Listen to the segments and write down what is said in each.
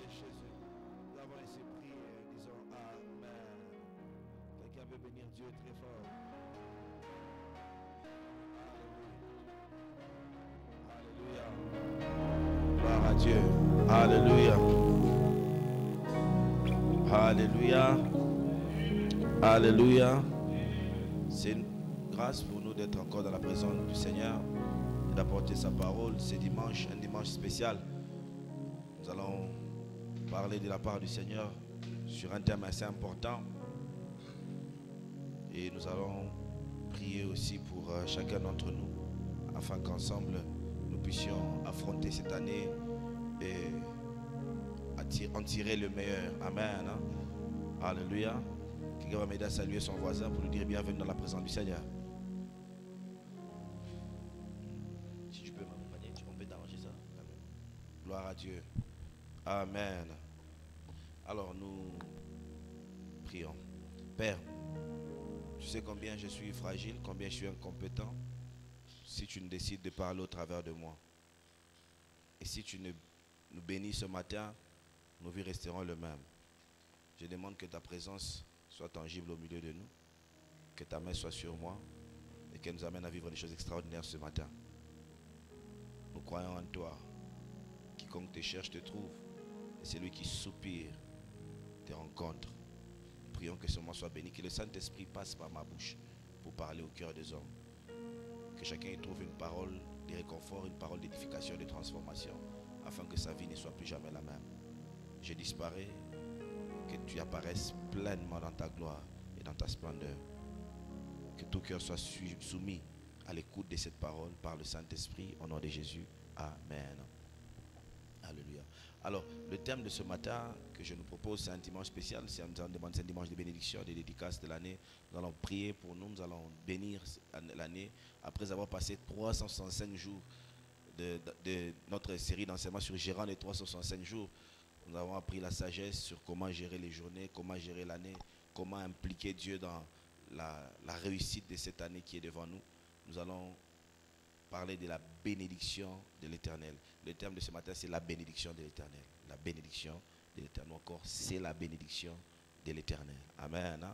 Jésus. Nous avons ainsi prié, disons Amen. Quelqu'un veut bénir Dieu très fort. Alléluia. Gloire à Dieu. Alléluia. Alléluia. Alléluia. C'est une grâce pour nous d'être encore dans la présence du Seigneur et d'apporter sa parole. C'est dimanche, un dimanche spécial. Nous allons parler de la part du Seigneur sur un thème assez important. Et nous allons prier aussi pour chacun d'entre nous, afin qu'ensemble nous puissions affronter cette année et en tirer le meilleur. Amen. Alléluia. Quelqu'un va m'aider à saluer son voisin pour lui dire bienvenue dans la présence du Seigneur. Si tu peux m'accompagner, on peut t'arranger ça. Amen. Gloire à Dieu. Amen. Alors nous prions. Père, tu sais combien je suis fragile, combien je suis incompétent. Si tu ne décides de parler au travers de moi. Et si tu nous bénis ce matin, nos vies resteront les mêmes. Je demande que ta présence soit tangible au milieu de nous, que ta main soit sur moi et qu'elle nous amène à vivre des choses extraordinaires ce matin. Nous croyons en toi. Quiconque te cherche te trouve, et celui qui soupire te rencontre. Nous prions que ce moment soit béni, que le Saint-Esprit passe par ma bouche pour parler au cœur des hommes. Que chacun y trouve une parole de réconfort, une parole d'édification, de transformation, afin que sa vie ne soit plus jamais la même. Je disparais, que tu apparaisses pleinement dans ta gloire et dans ta splendeur. Que tout cœur soit soumis à l'écoute de cette parole par le Saint-Esprit, au nom de Jésus. Amen. Alléluia. Alors, le thème de ce matin que je nous propose, c'est un dimanche spécial, c'est un dimanche de bénédiction, de dédicace de l'année. Nous allons prier pour nous, nous allons bénir l'année après avoir passé 365 jours de notre série d'enseignement sur gérant les 365 jours. Nous avons appris la sagesse sur comment gérer les journées, comment gérer l'année, comment impliquer Dieu dans la réussite de cette année qui est devant nous. Nous allons parler de la bénédiction de l'Éternel. Le terme de ce matin, c'est la bénédiction de l'Éternel. La bénédiction de l'Éternel. Encore, c'est la bénédiction de l'Éternel. Amen.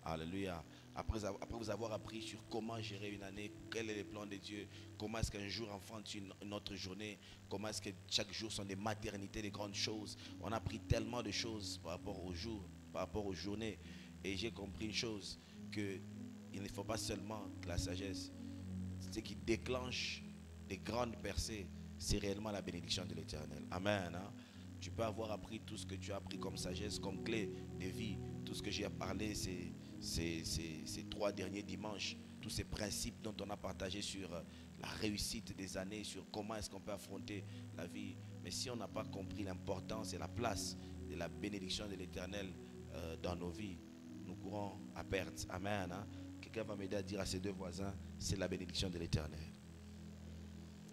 Alléluia. Après vous avoir appris sur comment gérer une année, quel est le plan de Dieu, comment est-ce qu'un jour enfante une autre journée, comment est-ce que chaque jour sont des maternités, des grandes choses. On a appris tellement de choses par rapport aux jours, par rapport aux journées. Et j'ai compris une chose, qu'il ne faut pas seulement que la sagesse. Ce qui déclenche des grandes percées, c'est réellement la bénédiction de l'Éternel. Amen. Tu peux avoir appris tout ce que tu as appris comme sagesse, comme clé de vie, tout ce que j'ai parlé ces 3 derniers dimanches, tous ces principes dont on a partagé sur la réussite des années, sur comment est-ce qu'on peut affronter la vie. Mais si on n'a pas compris l'importance et la place de la bénédiction de l'Éternel dans nos vies, nous courons à perte. Amen. Quelqu'un va m'aider à dire à ses 2 voisins, c'est la bénédiction de l'Éternel.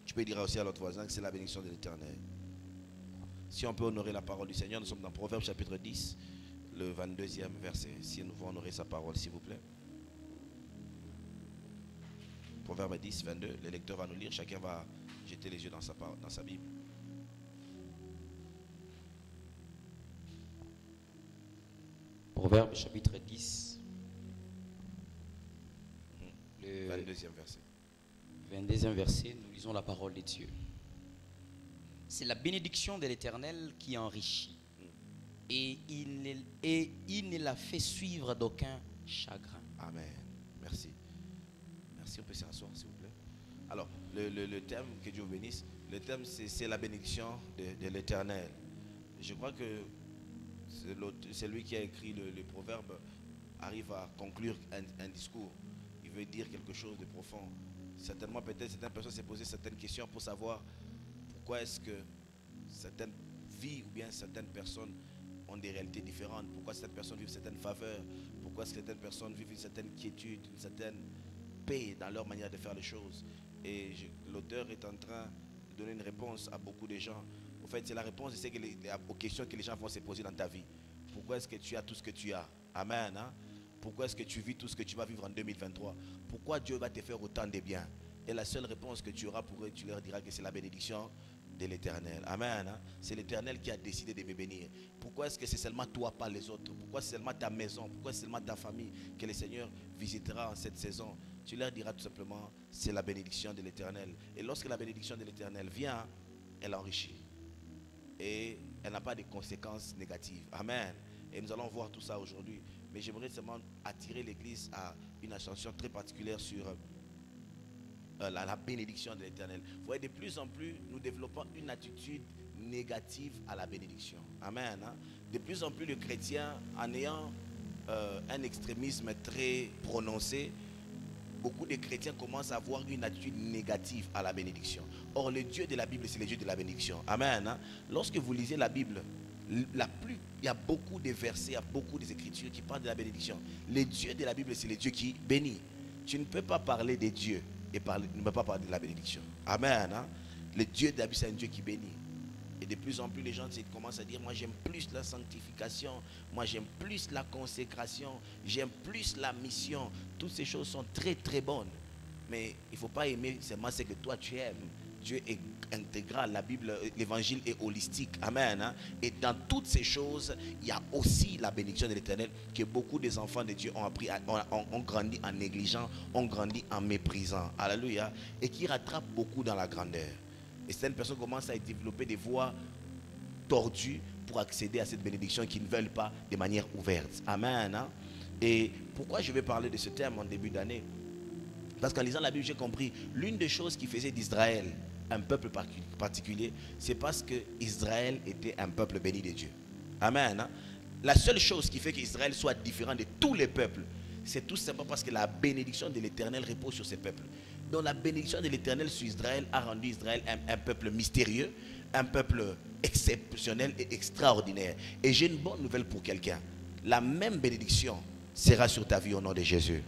Tu peux dire aussi à l'autre voisin que c'est la bénédiction de l'Éternel. Si on peut honorer la parole du Seigneur, nous sommes dans Proverbes chapitre 10, le 22e verset. Si nous pouvons honorer sa parole, s'il vous plaît. Proverbes 10, 22, le lecteur va nous lire, chacun va jeter les yeux dans sa Bible. Proverbes chapitre 10, le 22e verset. 22e verset, nous lisons la parole de Dieu. C'est la bénédiction de l'Éternel qui enrichit, et il ne la fait suivre d'aucun chagrin. Amen. Merci. Merci, on peut s'asseoir s'il vous plaît. Alors, le thème, que Dieu vous bénisse, le thème c'est la bénédiction de l'Éternel. Je crois que celui qui a écrit le proverbe arrive à conclure un discours. Il veut dire quelque chose de profond. Certainement, peut-être, certaines personnes s'est posé certaines questions pour savoir pourquoi est-ce que certaines vies ou bien certaines personnes ont des réalités différentes. Pourquoi certaines personnes vivent certaines faveurs. Pourquoi certaines personnes vivent une certaine quiétude, une certaine paix dans leur manière de faire les choses. Et l'auteur est en train de donner une réponse à beaucoup de gens. En fait, c'est la réponse aux questions que les gens vont se poser dans ta vie. Pourquoi est-ce que tu as tout ce que tu as? Amen. Pourquoi est-ce que tu vis tout ce que tu vas vivre en 2023? Pourquoi Dieu va te faire autant de bien? Et la seule réponse que tu auras pour eux, tu leur diras que c'est la bénédiction de l'Éternel. Amen. Hein? C'est l'Éternel qui a décidé de me bénir. Pourquoi est-ce que c'est seulement toi, pas les autres? Pourquoi c'est seulement ta maison? Pourquoi c'est seulement ta famille que le Seigneur visitera en cette saison? Tu leur diras tout simplement, c'est la bénédiction de l'Éternel. Et lorsque la bénédiction de l'Éternel vient, elle enrichit. Et elle n'a pas de conséquences négatives. Amen. Et nous allons voir tout ça aujourd'hui. Mais j'aimerais seulement attirer l'Église à une attention très particulière sur la bénédiction de l'Éternel. Vous voyez, de plus en plus, nous développons une attitude négative à la bénédiction. Amen. Hein? De plus en plus, le chrétien, en ayant un extrémisme très prononcé, beaucoup de chrétiens commencent à avoir une attitude négative à la bénédiction. Or, le Dieu de la Bible, c'est le Dieu de la bénédiction. Amen. Hein? Lorsque vous lisez la Bible, il y a beaucoup de versets, il y a beaucoup d'écritures qui parlent de la bénédiction. Le Dieu de la Bible, c'est le Dieu qui bénit. Tu ne peux pas parler de Dieu et ne peux pas parler de la bénédiction. Amen. Hein? Le Dieu de la Bible, c'est un Dieu qui bénit. Et de plus en plus, les gens commencent à dire, moi j'aime plus la sanctification, moi j'aime plus la consécration, j'aime plus la mission. Toutes ces choses sont très très bonnes. Mais il ne faut pas aimer seulement ce que toi tu aimes. Dieu est intégral, la Bible, l'évangile est holistique. Amen. Hein? Et dans toutes ces choses, il y a aussi la bénédiction de l'Éternel que beaucoup des enfants de Dieu ont appris, ont grandi en négligeant, ont grandi en méprisant. Alléluia. Et qui rattrape beaucoup dans la grandeur. Et certaines personnes commencent à développer des voies tordues pour accéder à cette bénédiction qu'ils ne veulent pas de manière ouverte. Amen. Hein? Et pourquoi je vais parler de ce terme en début d'année? Parce qu'en lisant la Bible, j'ai compris l'une des choses qui faisait d'Israël un peuple particulier, c'est parce que Israël était un peuple béni de Dieu. Amen. Hein? La seule chose qui fait qu'Israël soit différent de tous les peuples, c'est tout simplement parce que la bénédiction de l'Éternel repose sur ces peuples. Donc la bénédiction de l'Éternel sur Israël a rendu Israël un peuple mystérieux, un peuple exceptionnel et extraordinaire. Et j'ai une bonne nouvelle pour quelqu'un. La même bénédiction sera sur ta vie au nom de Jésus.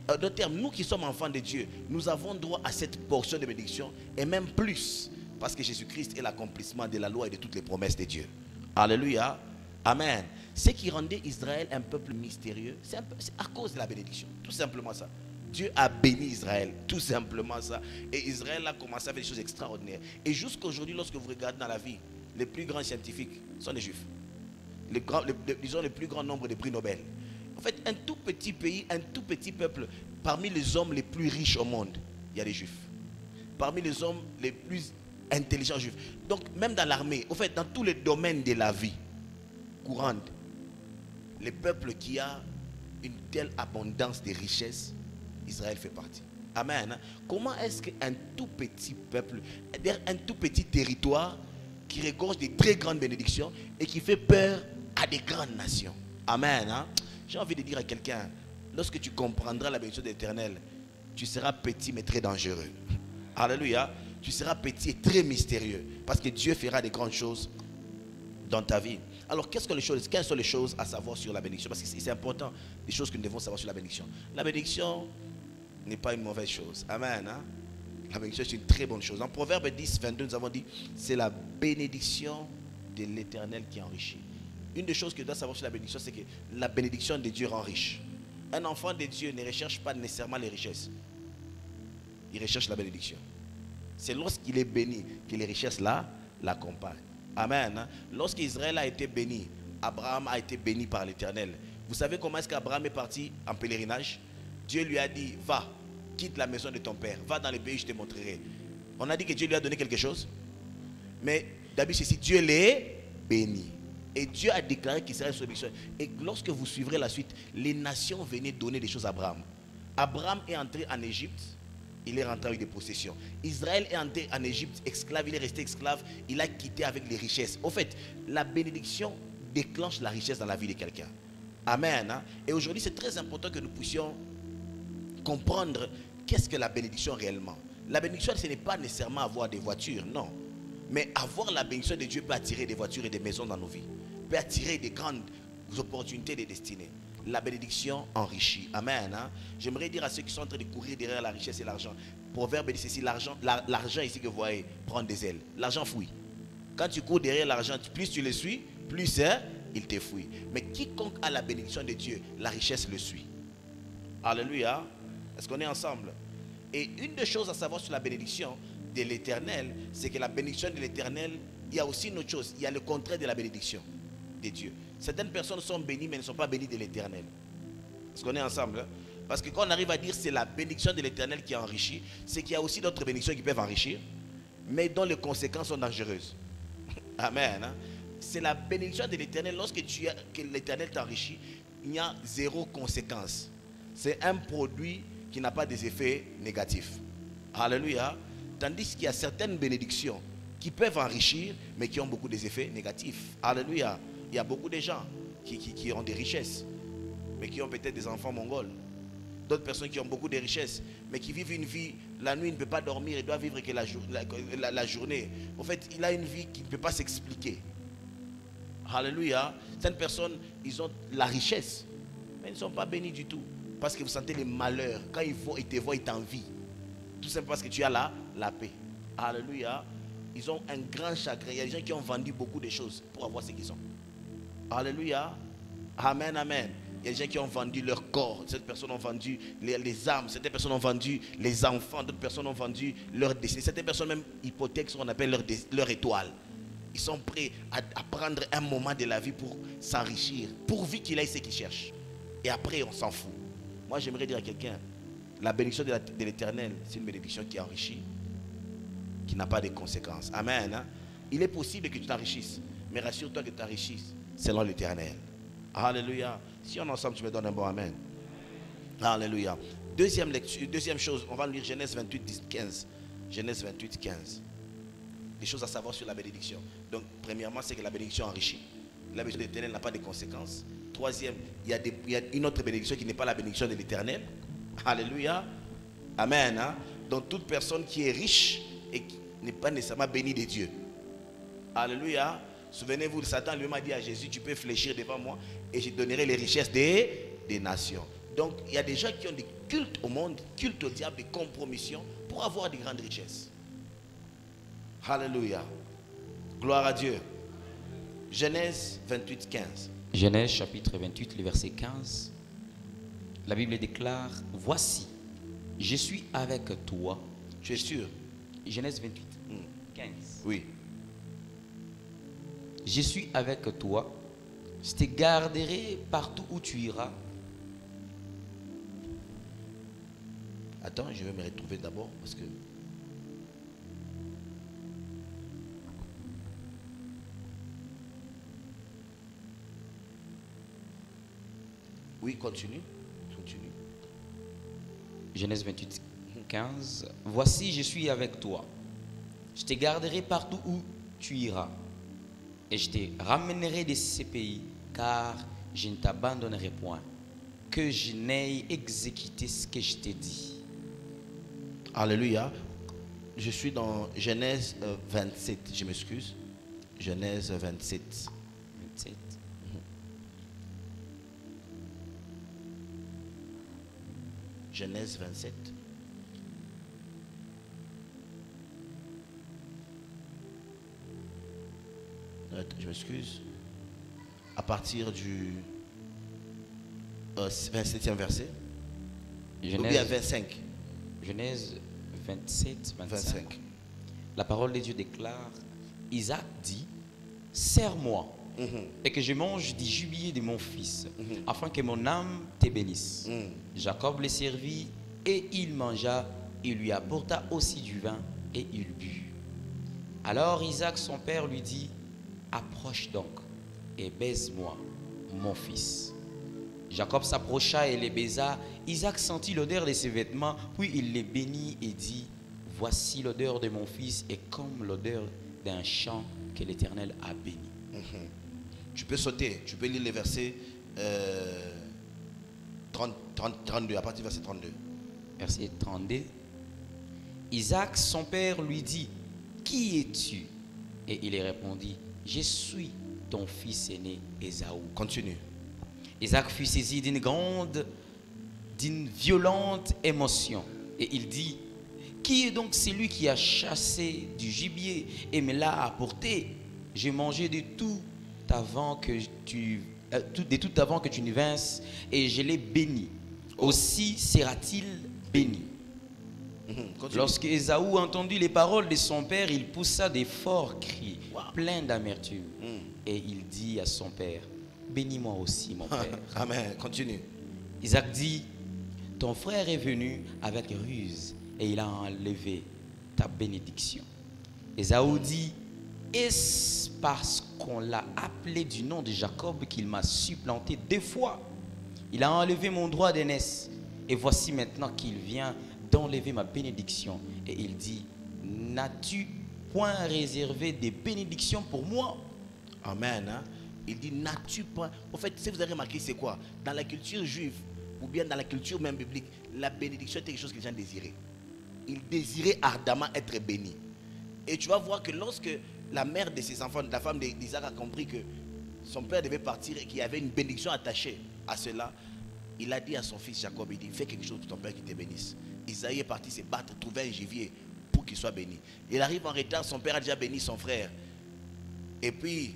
D'autres termes, nous qui sommes enfants de Dieu, nous avons droit à cette portion de bénédiction et même plus, parce que Jésus-Christ est l'accomplissement de la loi et de toutes les promesses de Dieu. Alléluia. Amen. Ce qui rendait Israël un peuple mystérieux, c'est à cause de la bénédiction. Tout simplement ça. Dieu a béni Israël, tout simplement ça. Et Israël a commencé à faire des choses extraordinaires. Et jusqu'à aujourd'hui, lorsque vous regardez dans la vie, les plus grands scientifiques sont les Juifs. Disons le plus grand nombre de prix Nobel. En fait, un tout petit pays, un tout petit peuple, parmi les hommes les plus riches au monde, il y a les Juifs. Parmi les hommes les plus intelligents Juifs. Donc, même dans l'armée, en fait, dans tous les domaines de la vie courante, les peuples qui ont une telle abondance de richesses, Israël fait partie. Amen. Comment est-ce qu'un tout petit peuple, un tout petit territoire qui regorge de très grandes bénédictions et qui fait peur à des grandes nations? Amen. Hein? J'ai envie de dire à quelqu'un, lorsque tu comprendras la bénédiction de l'Éternel, tu seras petit mais très dangereux. Alléluia. Tu seras petit et très mystérieux parce que Dieu fera des grandes choses dans ta vie. Alors, quelles sont les choses à savoir sur la bénédiction? Parce que c'est important, les choses que nous devons savoir sur la bénédiction. La bénédiction n'est pas une mauvaise chose. Amen. Hein? La bénédiction, c'est une très bonne chose. Dans Proverbe 10, 22, nous avons dit, c'est la bénédiction de l'Éternel qui enrichit. Une des choses que tu dois savoir sur la bénédiction, c'est que la bénédiction de Dieu rend riche. Un enfant de Dieu ne recherche pas nécessairement les richesses. Il recherche la bénédiction. C'est lorsqu'il est béni que les richesses là l'accompagnent. Amen. Hein? Lorsqu'Israël a été béni, Abraham a été béni par l'Éternel. Vous savez comment est-ce qu'Abraham est parti en pèlerinage? Dieu lui a dit, va, quitte la maison de ton père, va dans le pays, je te montrerai. On a dit que Dieu lui a donné quelque chose. Mais d'habitude, c'est Dieu l'est béni. Et Dieu a déclaré qu'il serait sur bénédiction. Et lorsque vous suivrez la suite, les nations venaient donner des choses à Abraham. Abraham est entré en Égypte, il est rentré avec des possessions. Israël est entré en Égypte, esclave, il est resté esclave, il a quitté avec les richesses. Au fait, la bénédiction déclenche la richesse dans la vie de quelqu'un. Amen. Hein? Et aujourd'hui, c'est très important que nous puissions comprendre qu'est-ce que la bénédiction réellement. La bénédiction, ce n'est pas nécessairement avoir des voitures, non. Mais avoir la bénédiction de Dieu peut attirer des voitures et des maisons dans nos vies. Peut attirer des grandes opportunités de destinée. La bénédiction enrichit. Amen. Hein? J'aimerais dire à ceux qui sont en train de courir derrière la richesse et l'argent. Proverbe dit ceci, l'argent ici que vous voyez prend des ailes. L'argent fouille. Quand tu cours derrière l'argent, plus tu le suis, plus il te fouille. Mais quiconque a la bénédiction de Dieu, la richesse le suit. Alléluia. Est-ce qu'on est ensemble? Et une des choses à savoir sur la bénédiction, de l'Éternel, c'est que la bénédiction de l'Éternel, il y a aussi une autre chose. Il y a le contraire de la bénédiction de Dieu. Certaines personnes sont bénies, mais ne sont pas bénies de l'Éternel. Est-ce qu'on est ensemble, hein? Parce que quand on arrive à dire c'est la bénédiction de l'Éternel qui enrichit, c'est qu'il y a aussi d'autres bénédictions qui peuvent enrichir, mais dont les conséquences sont dangereuses. Amen. Hein? C'est la bénédiction de l'Éternel. Lorsque que l'Éternel t'enrichit, il y a zéro conséquence. C'est un produit qui n'a pas des effets négatifs. Alléluia. Tandis qu'il y a certaines bénédictions qui peuvent enrichir, mais qui ont beaucoup des effets négatifs. Alléluia. Il y a beaucoup de gens qui ont des richesses, mais qui ont peut-être des enfants mongols. D'autres personnes qui ont beaucoup de richesses, mais qui vivent une vie, la nuit il ne peut pas dormir, il doit vivre que la journée. En fait, il a une vie qui ne peut pas s'expliquer. Alléluia. Certaines personnes, ils ont la richesse, mais ils ne sont pas bénis du tout. Parce que vous sentez les malheurs. Quand ils te voient, ils t'envient. Tout simplement parce que tu as la paix. Alléluia. Ils ont un grand chagrin. Il y a des gens qui ont vendu beaucoup de choses pour avoir ce qu'ils ont. Alléluia. Amen, amen. Il y a des gens qui ont vendu leur corps. Certaines personnes ont vendu les âmes. Certaines personnes ont vendu les enfants. D'autres personnes ont vendu leur destin. Certaines personnes même hypothèquent ce qu'on appelle leur étoile. Ils sont prêts à prendre un moment de la vie pour s'enrichir, pourvu qu'il ait ce qu'il cherche. Et après, on s'en fout. Moi, j'aimerais dire à quelqu'un, la bénédiction de l'Éternel, c'est une bénédiction qui enrichit, qui n'a pas de conséquences. Amen. Hein? Il est possible que tu t'enrichisses, mais rassure-toi que tu t'enrichisses selon l'Éternel. Alléluia. Si on est ensemble, tu me donnes un bon amen. Alléluia. Deuxième lecture, deuxième chose, on va lire Genèse 28, 15. Genèse 28, 15. Des choses à savoir sur la bénédiction. Donc, premièrement, c'est que la bénédiction enrichit. La bénédiction de l'Éternel n'a pas de conséquences. Troisième, il y a une autre bénédiction qui n'est pas la bénédiction de l'Éternel. Alléluia. Amen. Hein? Donc, toute personne qui est riche et qui n'est pas nécessairement bénie de Dieu. Alléluia. Souvenez-vous, Satan lui m'a dit à Jésus, tu peux fléchir devant moi et je donnerai les richesses des nations. Donc, il y a des gens qui ont des cultes au monde, cultes au diable, des compromissions pour avoir des grandes richesses. Alléluia. Gloire à Dieu. Genèse 28, 15. Genèse chapitre 28, le verset 15. La Bible déclare, voici, je suis avec toi. Tu es sûr? Genèse 28, 15. Oui. Je suis avec toi, je te garderai partout où tu iras. Attends, je vais me retrouver d'abord parce que... Oui, continue. Continue. Genèse 28, 15. Voici, je suis avec toi. Je te garderai partout où tu iras. Et je te ramènerai de ces pays, car je ne t'abandonnerai point, que je n'aie exécuté ce que je t'ai dit. Alléluia. Je suis dans Genèse 27, je m'excuse. Genèse 27. 27. Genèse 27. Je m'excuse. À partir du 27e verset. Genèse, 25. Genèse 27, 25. La parole de Dieu déclare, Isaac dit, serre-moi et que je mange du gibier de mon fils, afin que mon âme te bénisse. Jacob le servit et il mangea, il lui apporta aussi du vin et il but. Alors Isaac, son père, lui dit, approche donc et baise-moi, mon fils. Jacob s'approcha et les baisa. Isaac sentit l'odeur de ses vêtements, puis il les bénit et dit, voici l'odeur de mon fils est comme l'odeur d'un champ que l'Éternel a béni. Tu peux sauter, tu peux lire les versets 32, à partir du verset 32. Verset 32. Isaac, son père, lui dit, qui es-tu? Et il répondit, je suis ton fils aîné, Ésaü. Continue. Isaac fut saisi d'une violente émotion. Et il dit, qui est donc celui qui a chassé du gibier et me l'a apporté? J'ai mangé de tout avant que tu ne vinsses et je l'ai béni. Aussi sera-t-il béni. Continue. Lorsque Ésaü entendit les paroles de son père, il poussa des forts cris, pleins d'amertume. Et il dit à son père, bénis-moi aussi, mon père. Amen. Continue. Isaac dit, ton frère est venu avec ruse et il a enlevé ta bénédiction. Ésaü dit, est-ce parce qu'on l'a appelé du nom de Jacob qu'il m'a supplanté 2 fois? Il a enlevé mon droit d'aînesse et voici maintenant qu'il vient d'enlever ma bénédiction. Et il dit, n'as-tu point réservé des bénédictions pour moi? Amen. Hein? Il dit, n'as-tu pas... En fait, si vous avez remarqué, c'est quoi? Dans la culture juive, ou bien dans la culture même biblique, la bénédiction était quelque chose que les gens désiraient. Ils désiraient ardemment être bénis. Et tu vas voir que lorsque la mère de ses enfants, la femme d'Isaac a compris que son père devait partir et qu'il y avait une bénédiction attachée à cela, il a dit à son fils Jacob, il dit, fais quelque chose pour ton père qui te bénisse. Isaïe est parti se battre, trouver un gibier pour qu'il soit béni. Il arrive en retard, son père a déjà béni son frère. Et puis,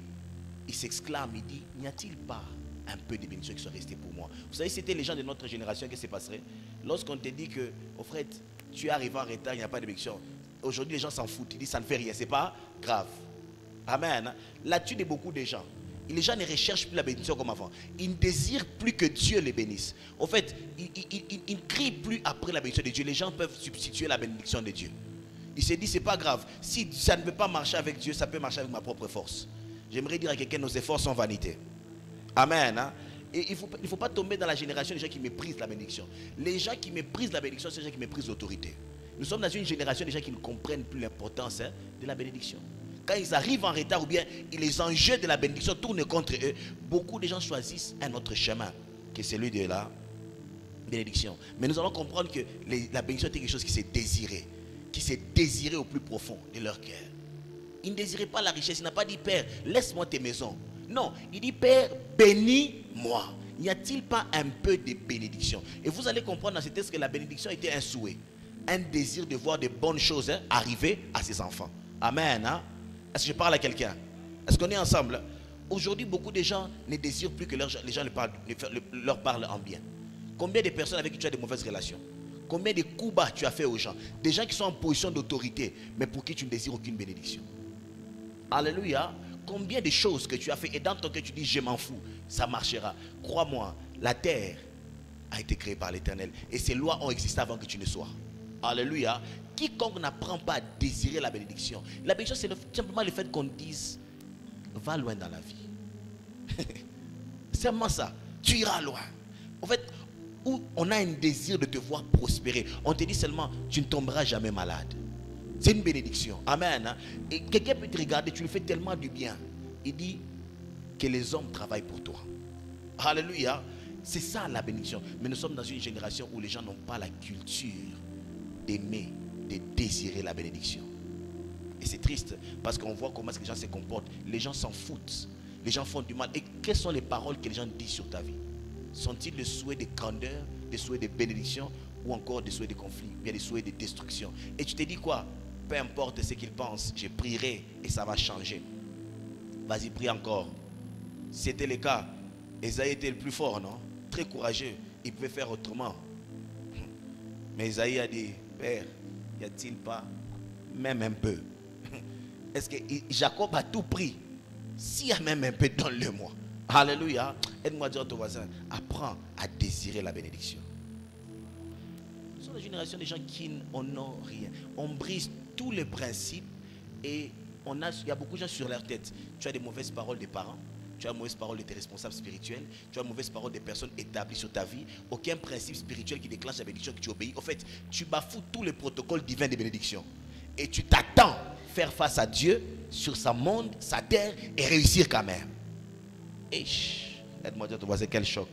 il s'exclame, il dit, n'y a-t-il pas un peu de bénédiction qui soit restée pour moi? Vous savez, c'était les gens de notre génération qui se passerait. Lorsqu'on te dit que, au fait, tu es arrivé en retard, il n'y a pas de bénédiction. Aujourd'hui, les gens s'en foutent. Ils disent, ça ne fait rien, c'est pas grave. Amen. Là-dessus de beaucoup de gens. Les gens ne recherchent plus la bénédiction comme avant. Ils ne désirent plus que Dieu les bénisse. En fait, ils ne crient plus après la bénédiction de Dieu. Les gens peuvent substituer la bénédiction de Dieu. Ils se disent, c'est pas grave. Si ça ne peut pas marcher avec Dieu, ça peut marcher avec ma propre force. J'aimerais dire à quelqu'un, nos efforts sont vanité. Amen. Hein? Et il ne faut pas tomber dans la génération des gens qui méprisent la bénédiction. Les gens qui méprisent la bénédiction, c'est les gens qui méprisent l'autorité. Nous sommes dans une génération des gens qui ne comprennent plus l'importance de la bénédiction. Quand ils arrivent en retard ou bien les enjeux de la bénédiction tournent contre eux, beaucoup de gens choisissent un autre chemin que celui de la bénédiction. Mais nous allons comprendre que la bénédiction est quelque chose qui s'est désiré au plus profond de leur cœur. Il ne désirait pas la richesse, il n'a pas dit Père, laisse-moi tes maisons. Non, il dit Père, bénis-moi. N'y a-t-il pas un peu de bénédiction? Et vous allez comprendre dans ce texte que la bénédiction était un souhait, un désir de voir de bonnes choses arriver à ses enfants. Amen. Hein? Est-ce que je parle à quelqu'un? Est-ce qu'on est ensemble? Aujourd'hui, beaucoup de gens ne désirent plus que les gens leur parlent en bien. Combien de personnes avec qui tu as de mauvaises relations? Combien de coups bas tu as fait aux gens? Des gens qui sont en position d'autorité, mais pour qui tu ne désires aucune bénédiction. Alléluia. Combien de choses que tu as fait et dans ton cœur tu dis je m'en fous, ça marchera. Crois-moi, la terre a été créée par l'Éternel et ces lois ont existé avant que tu ne sois. Alléluia. Quiconque n'apprend pas à désirer la bénédiction, la bénédiction c'est simplement le fait qu'on dise va loin dans la vie. C'est seulement ça, tu iras loin. En fait, où on a un désir de te voir prospérer, on te dit seulement tu ne tomberas jamais malade. C'est une bénédiction. Amen. Hein? Et quelqu'un peut te regarder, tu lui fais tellement du bien. Il dit que les hommes travaillent pour toi. Alléluia. C'est ça la bénédiction. Mais nous sommes dans une génération où les gens n'ont pas la culture d'aimer, de désirer la bénédiction. Et c'est triste parce qu'on voit comment les gens se comportent. Les gens s'en foutent. Les gens font du mal. Et quelles sont les paroles que les gens disent sur ta vie? Sont-ils des souhaits de grandeur, des souhaits de bénédiction ou encore des souhaits de conflit, bien des souhaits de destruction? Et tu te dis quoi? Peu importe ce qu'ils pensent, je prierai et ça va changer. Vas-y, prie encore. Si c'était le cas, Esaïe était le plus fort, non? Très courageux. Il pouvait faire autrement. Mais Esaïe a dit, Père, y a-t-il pas même un peu? Est-ce que Jacob a tout pris? S'il y a même un peu, donne-le-moi. Alléluia. Aide-moi à dire à ton voisin, apprends à désirer la bénédiction. Nous sommes la génération des gens qui n'ont rien. On brise tous les principes et il y a beaucoup de gens sur leur tête. Tu as des mauvaises paroles des parents, tu as des mauvaises paroles de tes responsables spirituels, tu as des mauvaises paroles des personnes établies sur ta vie. Aucun principe spirituel qui déclenche la bénédiction que tu obéis. En fait, tu bafoues tous les protocoles divins de bénédiction. Et tu t'attends faire face à Dieu sur sa monde, sa terre et réussir quand même. Aide-moi à dire à ton voisin, quel choc.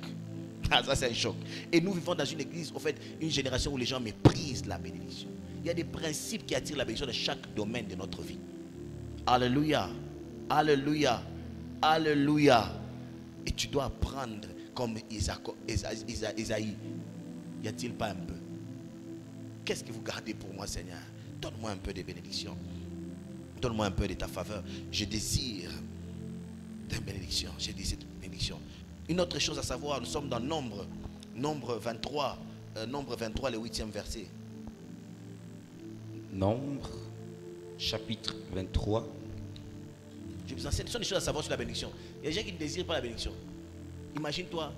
Ah, ça c'est un choc. Et nous vivons dans une église, en fait, une génération où les gens méprisent la bénédiction. Il y a des principes qui attirent la bénédiction dans chaque domaine de notre vie. Alléluia. Alléluia. Alléluia. Et tu dois apprendre comme Isaïe. Y a-t-il pas un peu? Qu'est-ce que vous gardez pour moi, Seigneur? Donne-moi un peu de bénédiction. Donne-moi un peu de ta faveur. Je désire ta bénédiction. Je désire cette bénédiction. Une autre chose à savoir, nous sommes dans Nombre 23, le 8e verset. Nombre, chapitre 23. Je vous enseigne, ce sont des choses à savoir sur la bénédiction. Il y a des gens qui ne désirent pas la bénédiction. Imagine-toi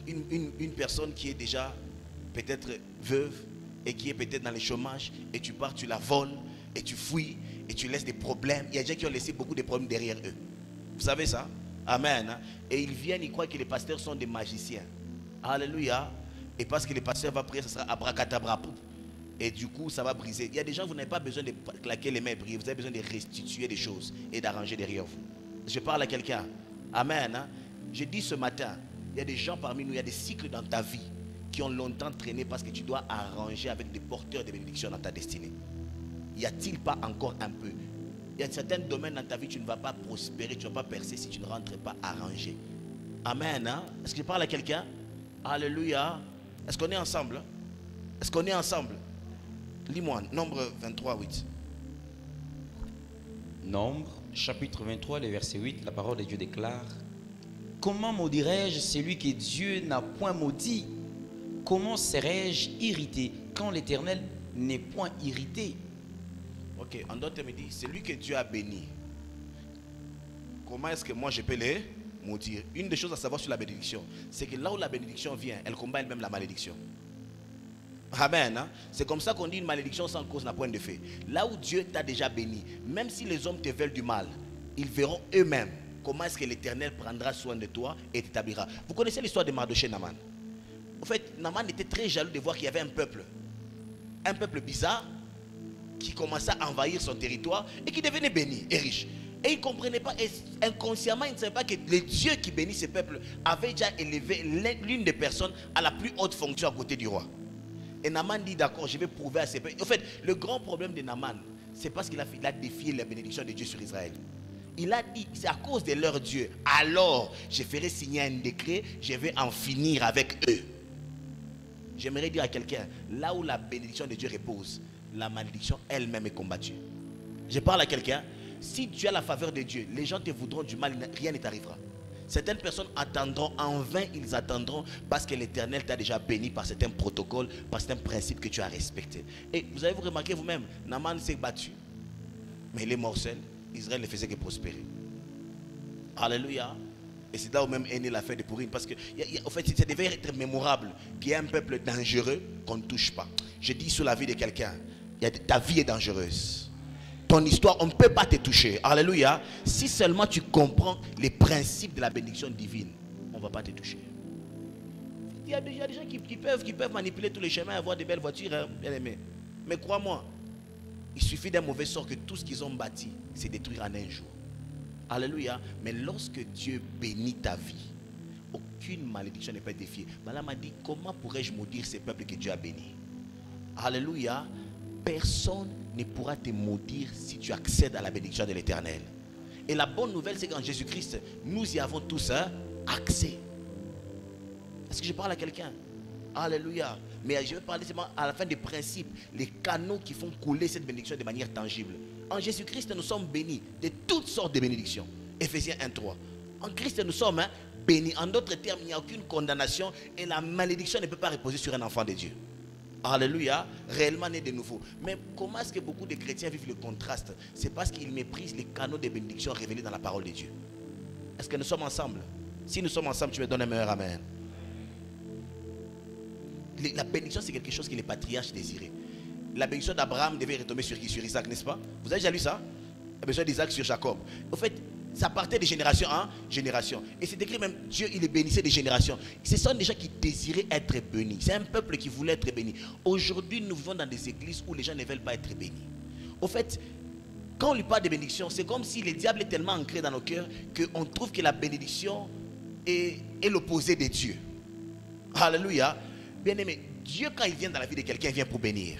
une personne qui est déjà peut-être veuve et qui est peut-être dans le chômage, et tu pars, tu la voles et tu fouilles et tu laisses des problèmes. Il y a des gens qui ont laissé beaucoup de problèmes derrière eux. Vous savez ça? Amen. Hein? Et ils viennent, ils croient que les pasteurs sont des magiciens. Alléluia. Et parce que les pasteurs vont prier, ça sera abracadabra. Et du coup, ça va briser. Il y a des gens, vous n'avez pas besoin de claquer les mains et prier. Vous avez besoin de restituer des choses et d'arranger derrière vous. Je parle à quelqu'un. Amen. Hein? Je dis ce matin, il y a des gens parmi nous, il y a des cycles dans ta vie qui ont longtemps traîné parce que tu dois arranger avec des porteurs de bénédictions dans ta destinée. Y a-t-il pas encore un peu? Il y a certains domaines dans ta vie, tu ne vas pas prospérer, tu ne vas pas percer si tu ne rentres pas arrangé. Amen. Hein? Est-ce que je parle à quelqu'un? Alléluia. Est-ce qu'on est ensemble? Est-ce qu'on est ensemble? Lis-moi, Nombre 23, 8. Nombre, chapitre 23, le verset 8, la parole de Dieu déclare: comment maudirais-je celui que Dieu n'a point maudit? Comment serais-je irrité quand l'Éternel n'est point irrité? Ok, en d'autres termes, il dit, celui que Dieu a béni, comment est-ce que moi je peux les maudire? Une des choses à savoir sur la bénédiction, c'est que là où la bénédiction vient, elle combat elle-même la malédiction. Amen. Hein? C'est comme ça qu'on dit une malédiction sans cause n'a point de fait. Là où Dieu t'a déjà béni, même si les hommes te veulent du mal, ils verront eux-mêmes comment est-ce que l'Éternel prendra soin de toi et t'établira. Vous connaissez l'histoire de Mardochée Naman? En fait, Naman était très jaloux de voir qu'il y avait un peuple bizarre qui commençait à envahir son territoire et qui devenait béni et riche. Et il ne comprenait pas, et inconsciemment, il ne savait pas que le Dieu qui bénit ce peuple avait déjà élevé l'une des personnes à la plus haute fonction à côté du roi. Et Naman dit, d'accord, je vais prouver à ces peuples. En fait, le grand problème de Naman, c'est parce qu'il a défié la bénédiction de Dieu sur Israël. Il a dit, c'est à cause de leur Dieu. Alors, je ferai signer un décret, je vais en finir avec eux. J'aimerais dire à quelqu'un, là où la bénédiction de Dieu repose, la malédiction elle-même est combattue. Je parle à quelqu'un, si tu as la faveur de Dieu, les gens te voudront du mal, rien ne t'arrivera. Certaines personnes attendront, en vain ils attendront, parce que l'Éternel t'a déjà béni par certains protocoles, par certains principes que tu as respectés. Et vous avez remarqué vous-même, Naman s'est battu, mais il est morcel. Israël ne faisait que prospérer. Alléluia. Et c'est là où même est née l'affaire de Pourim. Parce que, en fait, ça devait être mémorable qu'il y ait un peuple dangereux qu'on ne touche pas. Je dis sur la vie de quelqu'un, ta vie est dangereuse. Ton histoire, on ne peut pas te toucher. Alléluia. Si seulement tu comprends les principes de la bénédiction divine, on ne va pas te toucher. Il y a des gens qui peuvent manipuler tous les chemins, avoir de belles voitures, hein, bien aimé. Mais crois-moi, il suffit d'un mauvais sort que tout ce qu'ils ont bâti, c'est détruire en un jour. Alléluia. Mais lorsque Dieu bénit ta vie, aucune malédiction ne peut être défiée. Balaam m'a dit, comment pourrais-je maudire ces peuples que Dieu a bénis? Alléluia. Personne ne pourra te maudire si tu accèdes à la bénédiction de l'Éternel. Et la bonne nouvelle, c'est qu'en Jésus-Christ, nous y avons tous accès. Est-ce que je parle à quelqu'un? Alléluia. Mais je vais parler seulement à la fin des principes, les canaux qui font couler cette bénédiction de manière tangible. En Jésus-Christ, nous sommes bénis de toutes sortes de bénédictions. Éphésiens 1:3. En Christ, nous sommes bénis. En d'autres termes, il n'y a aucune condamnation et la malédiction ne peut pas reposer sur un enfant de Dieu. Alléluia, réellement né de nouveau. Mais comment est-ce que beaucoup de chrétiens vivent le contraste? C'est parce qu'ils méprisent les canaux de bénédiction révélés dans la parole de Dieu. Est-ce que nous sommes ensemble? Si nous sommes ensemble, tu me donnes un meilleur amen. La bénédiction, c'est quelque chose que les patriarches désiraient. La bénédiction d'Abraham devait retomber sur qui? Sur Isaac, n'est-ce pas? Vous avez déjà lu ça? La bénédiction d'Isaac sur Jacob. En fait, ça partait de génération en génération. Et c'est écrit même, Dieu, il est bénissait des générations. Ce sont des gens qui désiraient être bénis. C'est un peuple qui voulait être béni. Aujourd'hui, nous vivons dans des églises où les gens ne veulent pas être bénis. Au fait, quand on lui parle de bénédiction, c'est comme si le diable est tellement ancré dans nos cœurs qu'on trouve que la bénédiction est l'opposé de Dieu. Alléluia. Bien aimé, Dieu quand il vient dans la vie de quelqu'un, il vient pour bénir.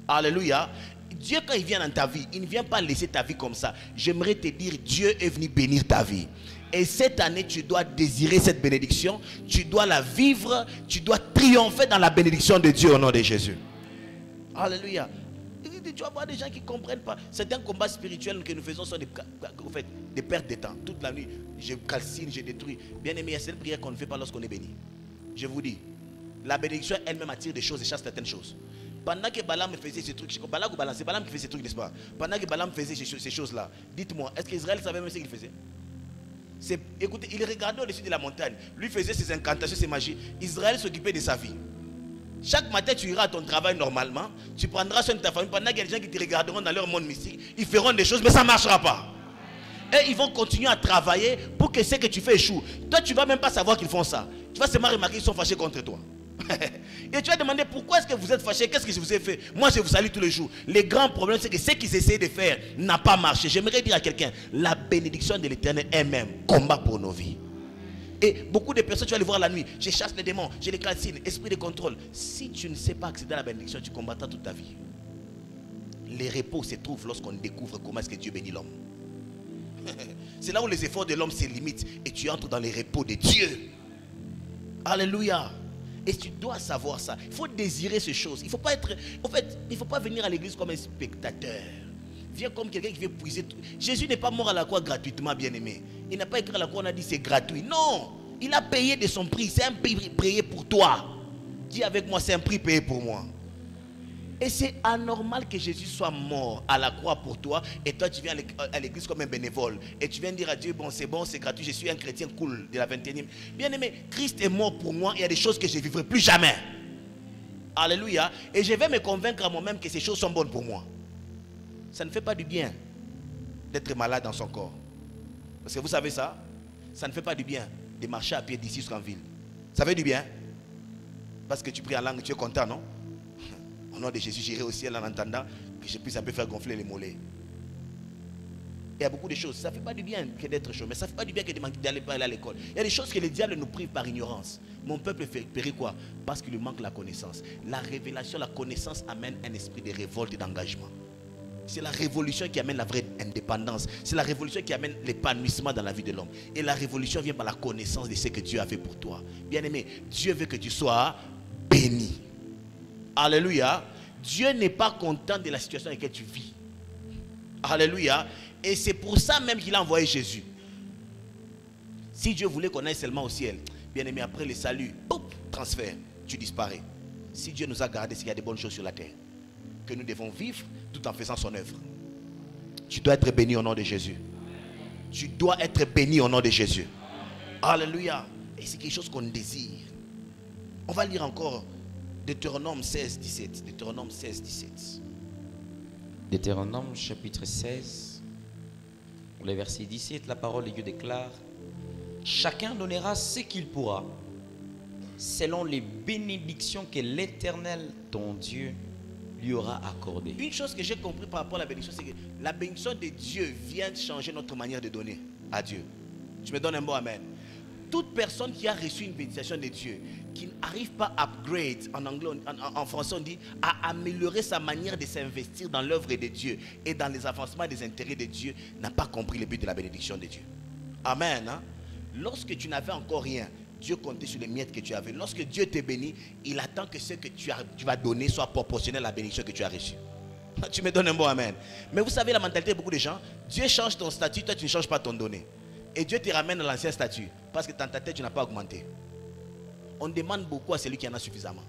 Alléluia. Dieu quand il vient dans ta vie, il ne vient pas laisser ta vie comme ça. J'aimerais te dire, Dieu est venu bénir ta vie. Et cette année, tu dois désirer cette bénédiction. Tu dois la vivre. Tu dois triompher dans la bénédiction de Dieu au nom de Jésus. Alléluia. Tu vas voir des gens qui ne comprennent pas. Certains combats spirituels que nous faisons sont des pertes de temps. Toute la nuit, je calcine, je détruis. Bien aimé, il y a cette prière qu'on ne fait pas lorsqu'on est béni. Je vous dis, la bénédiction elle-même attire des choses et chasse certaines choses. Pendant que Balaam faisait ces trucs, c'est Balaam qui faisait ces trucs, n'est-ce pas? Pendant que Balaam faisait ces choses-là, dites-moi, est-ce qu'Israël savait même ce qu'il faisait? Écoutez, il regardait au-dessus de la montagne. Lui faisait ses incantations, ses magies. Israël s'occupait de sa vie. Chaque matin, tu iras à ton travail normalement. Tu prendras soin de ta famille. Pendant qu'il y a des gens qui te regarderont dans leur monde mystique, ils feront des choses, mais ça ne marchera pas. Et ils vont continuer à travailler pour que ce que tu fais échoue. Toi, tu ne vas même pas savoir qu'ils font ça. Tu vas seulement remarquer qu'ils sont fâchés contre toi. Et tu vas demander pourquoi est-ce que vous êtes fâchés, qu'est-ce que je vous ai fait? Moi je vous salue tous les jours. Le grand problème c'est que ce qu'ils essayaient de faire n'a pas marché. J'aimerais dire à quelqu'un, la bénédiction de l'Éternel elle-même combat pour nos vies. Et beaucoup de personnes, tu vas les voir la nuit, je chasse les démons, je les calcine, esprit de contrôle. Si tu ne sais pas accéder à la bénédiction, tu combattras toute ta vie. Les repos se trouvent lorsqu'on découvre comment est-ce que Dieu bénit l'homme. C'est là où les efforts de l'homme se limitent et tu entres dans les repos de Dieu. Alléluia. Et tu dois savoir ça. Il faut désirer ces choses. Il ne faut pas être... En fait, il ne faut pas venir à l'église comme un spectateur. Viens comme quelqu'un qui veut puiser tout. Jésus n'est pas mort à la croix gratuitement, bien-aimé. Il n'a pas écrit à la croix, on a dit c'est gratuit. Non. Il a payé de son prix. C'est un prix payé pour toi. Dis avec moi, c'est un prix payé pour moi. Et c'est anormal que Jésus soit mort à la croix pour toi et toi tu viens à l'église comme un bénévole et tu viens dire à Dieu, bon, c'est gratuit, je suis un chrétien cool de la 21e. Bien aimé, Christ est mort pour moi, il y a des choses que je ne vivrai plus jamais. Alléluia. Et je vais me convaincre à moi-même que ces choses sont bonnes pour moi. Ça ne fait pas du bien d'être malade dans son corps. Parce que vous savez ça, ça ne fait pas du bien de marcher à pied d'ici jusqu'en ville. Ça fait du bien. Parce que tu pries en langue, tu es content, non? Au nom de Jésus, j'irai au ciel en entendant que je puisse un peu faire gonfler les mollets. Il y a beaucoup de choses. Ça ne fait pas du bien que d'être chaud, mais ça ne fait pas du bien que d'aller pas aller à l'école. Il y a des choses que le diable nous prive par ignorance. Mon peuple périt quoi? Parce qu'il lui manque la connaissance. La révélation, la connaissance amène un esprit de révolte et d'engagement. C'est la révolution qui amène la vraie indépendance. C'est la révolution qui amène l'épanouissement dans la vie de l'homme. Et la révolution vient par la connaissance de ce que Dieu a fait pour toi. Bien-aimé, Dieu veut que tu sois béni. Alléluia. Dieu n'est pas content de la situation dans laquelle tu vis. Alléluia. Et c'est pour ça même qu'il a envoyé Jésus. Si Dieu voulait qu'on aille seulement au ciel, bien aimé, après le salut, boum, transfert, tu disparais. Si Dieu nous a gardés, c'est qu'il y a des bonnes choses sur la terre que nous devons vivre tout en faisant son œuvre. Tu dois être béni au nom de Jésus. Tu dois être béni au nom de Jésus. Alléluia. Et c'est quelque chose qu'on désire. On va lire encore Deutéronome 16, 17. Deutéronome 16, 17. Deutéronome chapitre 16, le verset 17, la parole de Dieu déclare: chacun donnera ce qu'il pourra, selon les bénédictions que l'Éternel, ton Dieu, lui aura accordées. Une chose que j'ai compris par rapport à la bénédiction, c'est que la bénédiction de Dieu vient changer notre manière de donner à Dieu. Tu me donnes un mot amen. Toute personne qui a reçu une bénédiction de Dieu, qui n'arrive pas à upgrade, en anglais, en français on dit, à améliorer sa manière de s'investir dans l'œuvre de Dieu et dans les avancements des intérêts de Dieu, n'a pas compris le but de la bénédiction de Dieu. Amen. Hein? Lorsque tu n'avais encore rien, Dieu comptait sur les miettes que tu avais. Lorsque Dieu te bénit, il attend que ce que tu vas donner soit proportionnel à la bénédiction que tu as reçue. Tu me donnes un bon amen. Mais vous savez la mentalité de beaucoup de gens, Dieu change ton statut, toi tu ne changes pas ton donné. Et Dieu te ramène à l'ancien statut parce que dans ta tête tu n'as pas augmenté. On demande beaucoup à celui qui en a suffisamment.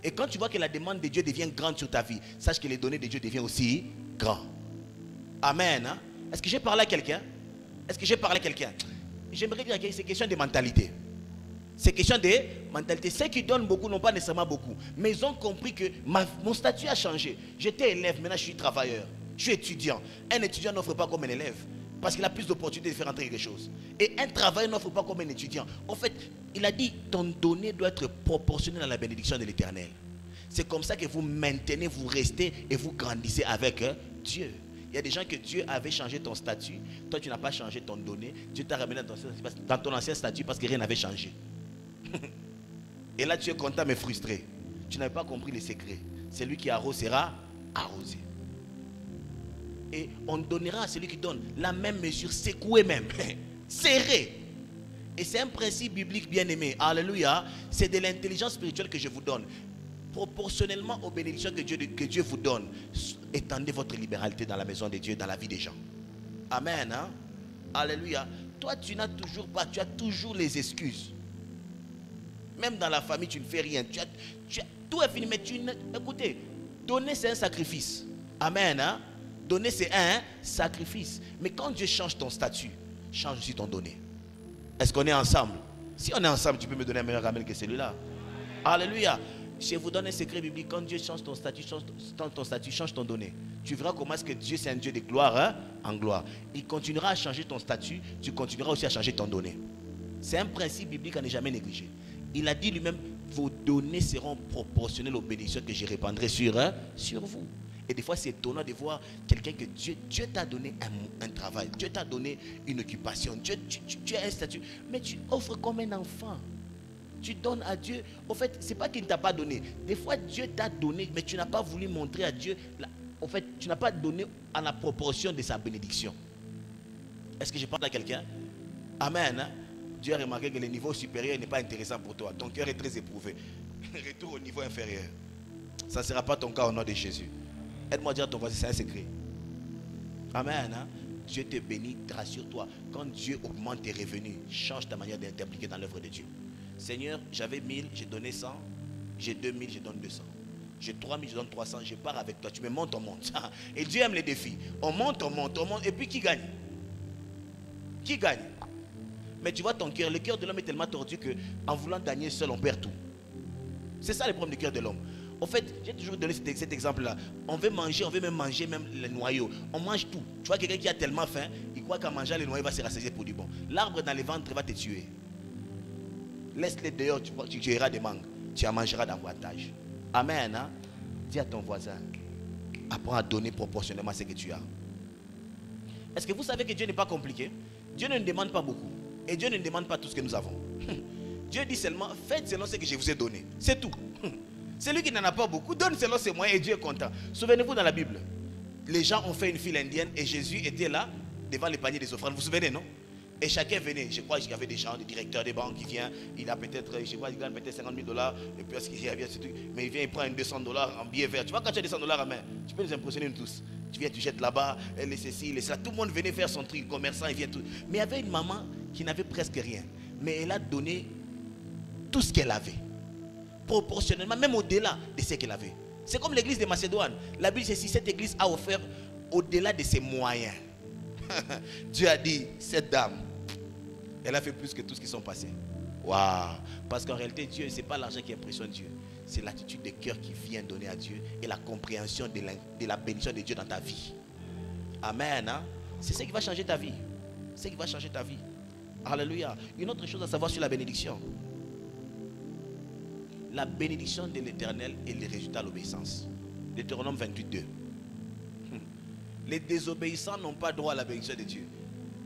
Et quand tu vois que la demande de Dieu devient grande sur ta vie, sache que les données de Dieu deviennent aussi grandes. Amen. Hein? Est-ce que j'ai parlé à quelqu'un? Est-ce que j'ai parlé à quelqu'un? J'aimerais dire que c'est question de mentalité. C'est question de mentalité. Ceux qui donnent beaucoup n'ont pas nécessairement beaucoup. Mais ils ont compris que mon statut a changé. J'étais élève, maintenant je suis travailleur. Je suis étudiant. Un étudiant n'offre pas comme un élève. Parce qu'il a plus d'opportunités de faire entrer quelque chose. Et un travailleur n'offre pas comme un étudiant. En fait, il a dit, ton donné doit être proportionnel à la bénédiction de l'Éternel. C'est comme ça que vous maintenez, vous restez et vous grandissez avec Dieu. Il y a des gens que Dieu avait changé ton statut. Toi, tu n'as pas changé ton donné. Dieu t'a ramené dans ton ancien statut parce que rien n'avait changé. Et là, tu es content mais frustré. Tu n'avais pas compris les secrets. Celui qui arrose sera arrosé. Et on donnera à celui qui donne la même mesure, secouée même, serrée. Et c'est un principe biblique bien aimé. Alléluia. C'est de l'intelligence spirituelle que je vous donne. Proportionnellement aux bénédictions que Dieu vous donne, étendez votre libéralité dans la maison de Dieu, dans la vie des gens. Amen. Hein? Alléluia. Toi, tu n'as toujours pas, tu as toujours les excuses. Même dans la famille, tu ne fais rien. Tout est fini, mais écoutez, Donner, c'est un sacrifice. Amen. Hein? Donner, c'est un sacrifice. Mais quand Dieu change ton statut, change aussi ton donner. Est-ce qu'on est ensemble? Si on est ensemble, tu peux me donner un meilleur amen que celui-là. Alléluia. Je vous donne un secret biblique. Quand Dieu change ton statut, change ton donner. Tu verras comment est-ce que Dieu, c'est un Dieu de gloire, hein, en gloire. Il continuera à changer ton statut, tu continueras aussi à changer ton donner. C'est un principe biblique à ne jamais négliger. Il a dit lui-même, vos données seront proportionnelles aux bénédictions que je répandrai sur vous. Et des fois, c'est étonnant de voir quelqu'un que Dieu t'a donné un travail, Dieu t'a donné une occupation, tu as un statut, mais tu offres comme un enfant. Tu donnes à Dieu. En fait, ce n'est pas qu'il ne t'a pas donné. Des fois, Dieu t'a donné, mais tu n'as pas voulu montrer à Dieu. En fait, tu n'as pas donné à la proportion de sa bénédiction. Est-ce que je parle à quelqu'un? Amen. Hein? Dieu a remarqué que le niveau supérieur n'est pas intéressant pour toi. Ton cœur est très éprouvé. Retour au niveau inférieur. Ça ne sera pas ton cas au nom de Jésus. Aide-moi à dire à ton voisin, c'est un secret. Amen. Hein? Dieu te bénit, rassure-toi. Quand Dieu augmente tes revenus, change ta manière d'impliquer dans l'œuvre de Dieu. Seigneur, j'avais 1000, j'ai donné 100. J'ai 2000, je donne 200. J'ai 3000, je donne 300. Je pars avec toi. Tu me montes, on monte. Et Dieu aime les défis. On monte, on monte, on monte. Et puis qui gagne? Qui gagne? Mais tu vois ton cœur, le cœur de l'homme est tellement tordu qu'en voulant gagner seul, on perd tout. C'est ça le problème du cœur de l'homme. En fait, j'ai toujours donné cet exemple-là. On veut manger, on veut même manger même les noyaux. On mange tout. Tu vois quelqu'un qui a tellement faim, il croit qu'en mangeant les noyaux, il va se rassasier pour du bon. L'arbre dans les ventres va te tuer. Laisse-les dehors, tu tueras des mangues. Tu en mangeras davantage. Amen. Hein? Dis à ton voisin, apprends à donner proportionnellement ce que tu as. Est-ce que vous savez que Dieu n'est pas compliqué? Dieu ne nous demande pas beaucoup. Et Dieu ne nous demande pas tout ce que nous avons. Dieu dit seulement, faites selon ce que je vous ai donné. C'est tout. Celui qui n'en a pas beaucoup, donne selon ses moyens et Dieu est content. Souvenez-vous dans la Bible, les gens ont fait une file indienne et Jésus était là, devant les paniers des offrandes. Vous vous souvenez, non? Et chacun venait. Je crois qu'il y avait des gens, des directeurs des banques qui viennent. Il a peut-être, je crois qu'il gagne peut-être $50 000. Et puis parce qu'il revient, mais il vient, il prend un $200 en billet vert. Tu vois, quand tu as $200 à main, tu peux nous impressionner nous tous. Tu viens, tu jettes là-bas, elle est ceci, elle est cela. Tout le monde venait faire son truc, commerçant, il vient tout. Mais il y avait une maman qui n'avait presque rien. Mais elle a donné tout ce qu'elle avait. Proportionnellement, même au-delà de ce qu'elle avait. C'est comme l'église de Macédoine. La Bible dit si cette église a offert au-delà de ses moyens. Dieu a dit, cette dame, elle a fait plus que tout ce qui sont passés. Waouh! Parce qu'en réalité, Dieu, ce n'est pas l'argent qui impressionne Dieu. C'est l'attitude de cœur qui vient donner à Dieu et la compréhension de la bénédiction de Dieu dans ta vie. Amen. Hein? C'est ce qui va changer ta vie. C'est ce qui va changer ta vie. Alléluia. Une autre chose à savoir sur la bénédiction. La bénédiction de l'Éternel est le résultat de l'obéissance. Deutéronome 28:2. Les désobéissants n'ont pas droit à la bénédiction de Dieu.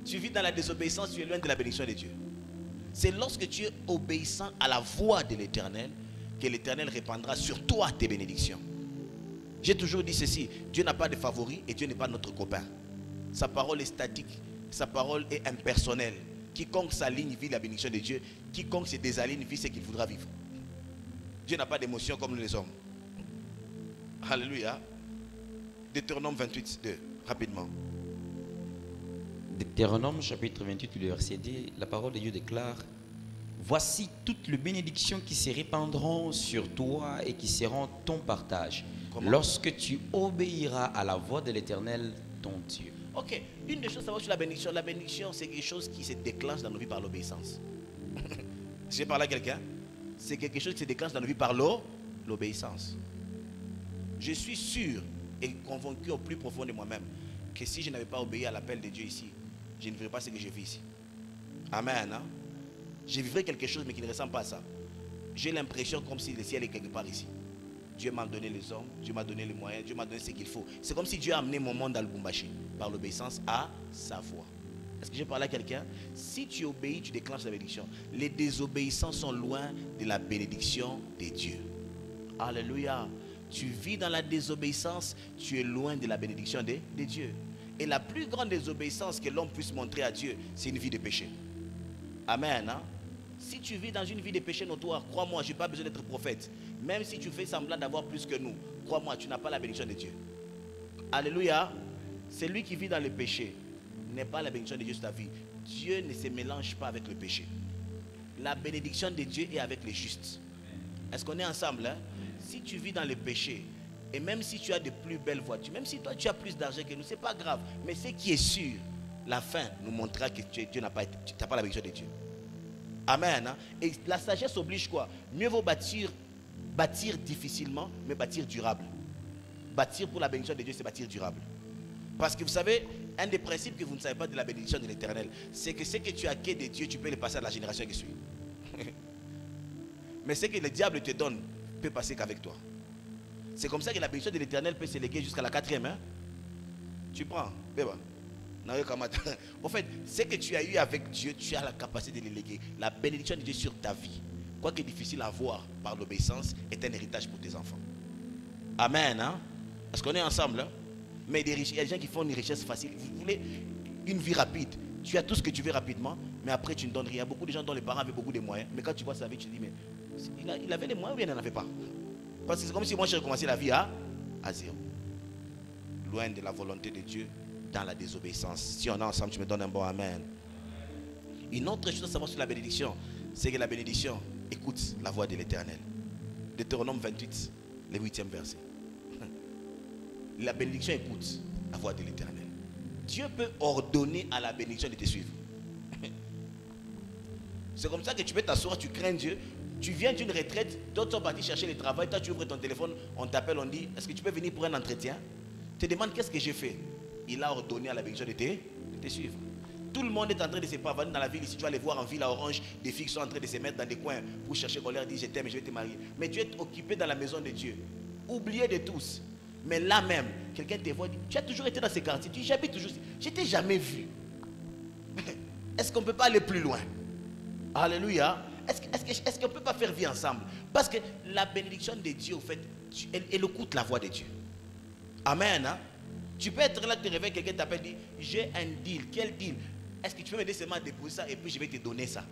Tu vis dans la désobéissance, tu es loin de la bénédiction de Dieu. C'est lorsque tu es obéissant à la voix de l'Éternel que l'Éternel répandra sur toi tes bénédictions. J'ai toujours dit ceci, Dieu n'a pas de favoris et Dieu n'est pas notre copain. Sa parole est statique, sa parole est impersonnelle. Quiconque s'aligne vit la bénédiction de Dieu, quiconque se désaligne vit ce qu'il voudra vivre. Dieu n'a pas d'émotion comme nous les hommes. Alléluia. Deutéronome 28:2, rapidement. Deutéronome chapitre 28, le verset 2, la parole de Dieu déclare: voici toutes les bénédictions qui se répandront sur toi et qui seront ton partage. Comment? Lorsque tu obéiras à la voix de l'Éternel, ton Dieu. Ok, une des choses à savoir sur la bénédiction, c'est quelque chose qui se déclenche dans nos vies par l'obéissance. J'ai parlé à quelqu'un? C'est quelque chose qui se déclenche dans nos vies par l'obéissance. Je suis sûr et convaincu au plus profond de moi-même que si je n'avais pas obéi à l'appel de Dieu ici, je ne vivrais pas ce que je vis ici. Amen. Hein? Je vivrais quelque chose mais qui ne ressemble pas à ça. J'ai l'impression comme si le ciel est quelque part ici. Dieu m'a donné les hommes, Dieu m'a donné les moyens, Dieu m'a donné ce qu'il faut. C'est comme si Dieu a amené mon monde à Lubumbashi par l'obéissance à sa voix. Est-ce que j'ai parlé à quelqu'un? Si tu obéis, tu déclenches la bénédiction. Les désobéissants sont loin de la bénédiction de Dieu. Alléluia. Tu vis dans la désobéissance, tu es loin de la bénédiction de Dieu. Et la plus grande désobéissance que l'homme puisse montrer à Dieu, c'est une vie de péché. Amen. Hein? Si tu vis dans une vie de péché notoire, crois-moi, je n'ai pas besoin d'être prophète. Même si tu fais semblant d'avoir plus que nous, crois-moi, tu n'as pas la bénédiction de Dieu. Alléluia. Celui qui vit dans le péché n'est pas la bénédiction de Dieu sur ta vie. Dieu ne se mélange pas avec le péché. La bénédiction de Dieu est avec les justes. Est-ce qu'on est ensemble? Hein? Si tu vis dans le péché, Et même si tu as de plus belles voitures, même si toi tu as plus d'argent que nous, c'est pas grave. Mais ce qui est sûr, la fin nous montrera que Dieu n'a pas, tu n'as pas la bénédiction de Dieu. Amen. Hein? Et la sagesse oblige quoi? Mieux vaut bâtir difficilement, mais bâtir durable. Bâtir pour la bénédiction de Dieu, c'est bâtir durable. Parce que vous savez, un des principes que vous ne savez pas de la bénédiction de l'Éternel, c'est que ce que tu as acquis de Dieu, tu peux le passer à la génération qui suit. Mais ce que le diable te donne, peut passer qu'avec toi. C'est comme ça que la bénédiction de l'Éternel peut se léguer jusqu'à la 4e. Hein? Tu prends, bébé. En fait, ce que tu as eu avec Dieu, tu as la capacité de le léguer. La bénédiction de Dieu sur ta vie, quoique difficile à voir par l'obéissance, est un héritage pour tes enfants. Amen. Hein? Est-ce qu'on est ensemble? Hein? Mais il y a des gens qui font une richesse facile. Vous voulez une vie rapide. Tu as tout ce que tu veux rapidement, mais après tu ne donnes rien. Beaucoup de gens dont les parents avaient beaucoup de moyens, mais quand tu vois sa vie, tu te dis, mais il avait les moyens ou bien il n'en avait pas? Parce que c'est comme si moi j'ai recommencé la vie à zéro. Loin de la volonté de Dieu, dans la désobéissance. Si on est ensemble, tu me donnes un bon amen. Une autre chose à savoir sur la bénédiction, c'est que la bénédiction écoute la voix de l'Éternel. Deutéronome 28, le 8e verset. La bénédiction écoute la voix de l'Éternel. Dieu peut ordonner à la bénédiction de te suivre. C'est comme ça que tu peux t'asseoir, tu crains Dieu. Tu viens d'une retraite, d'autres sont partis chercher le travail, toi tu ouvres ton téléphone, on t'appelle, on dit, est-ce que tu peux venir pour un entretien? Tu te demandes qu'est-ce que j'ai fait? Il a ordonné à la bénédiction de te suivre. Tout le monde est en train de se pavaner dans la ville. Ici, tu vas les voir en ville à Orange, des filles qui sont en train de se mettre dans des coins pour chercher qu'on leur dit je t'aime et je vais te marier. Mais tu es occupé dans la maison de Dieu, oublié de tous. Mais là même, quelqu'un te voit, tu as toujours été dans ces quartiers, tu dis j'habite toujours ici, je t'ai jamais vu. Est-ce qu'on ne peut pas aller plus loin? Alléluia. Est-ce qu'on ne peut pas faire vie ensemble? Parce que la bénédiction de Dieu, en fait, elle écoute la voix de Dieu. Amen. Hein? Tu peux être là, tu te réveilles, quelqu'un t'appelle, dit j'ai un deal. Quel deal? Est-ce que tu peux m'aider seulement à déposer ça et puis je vais te donner ça?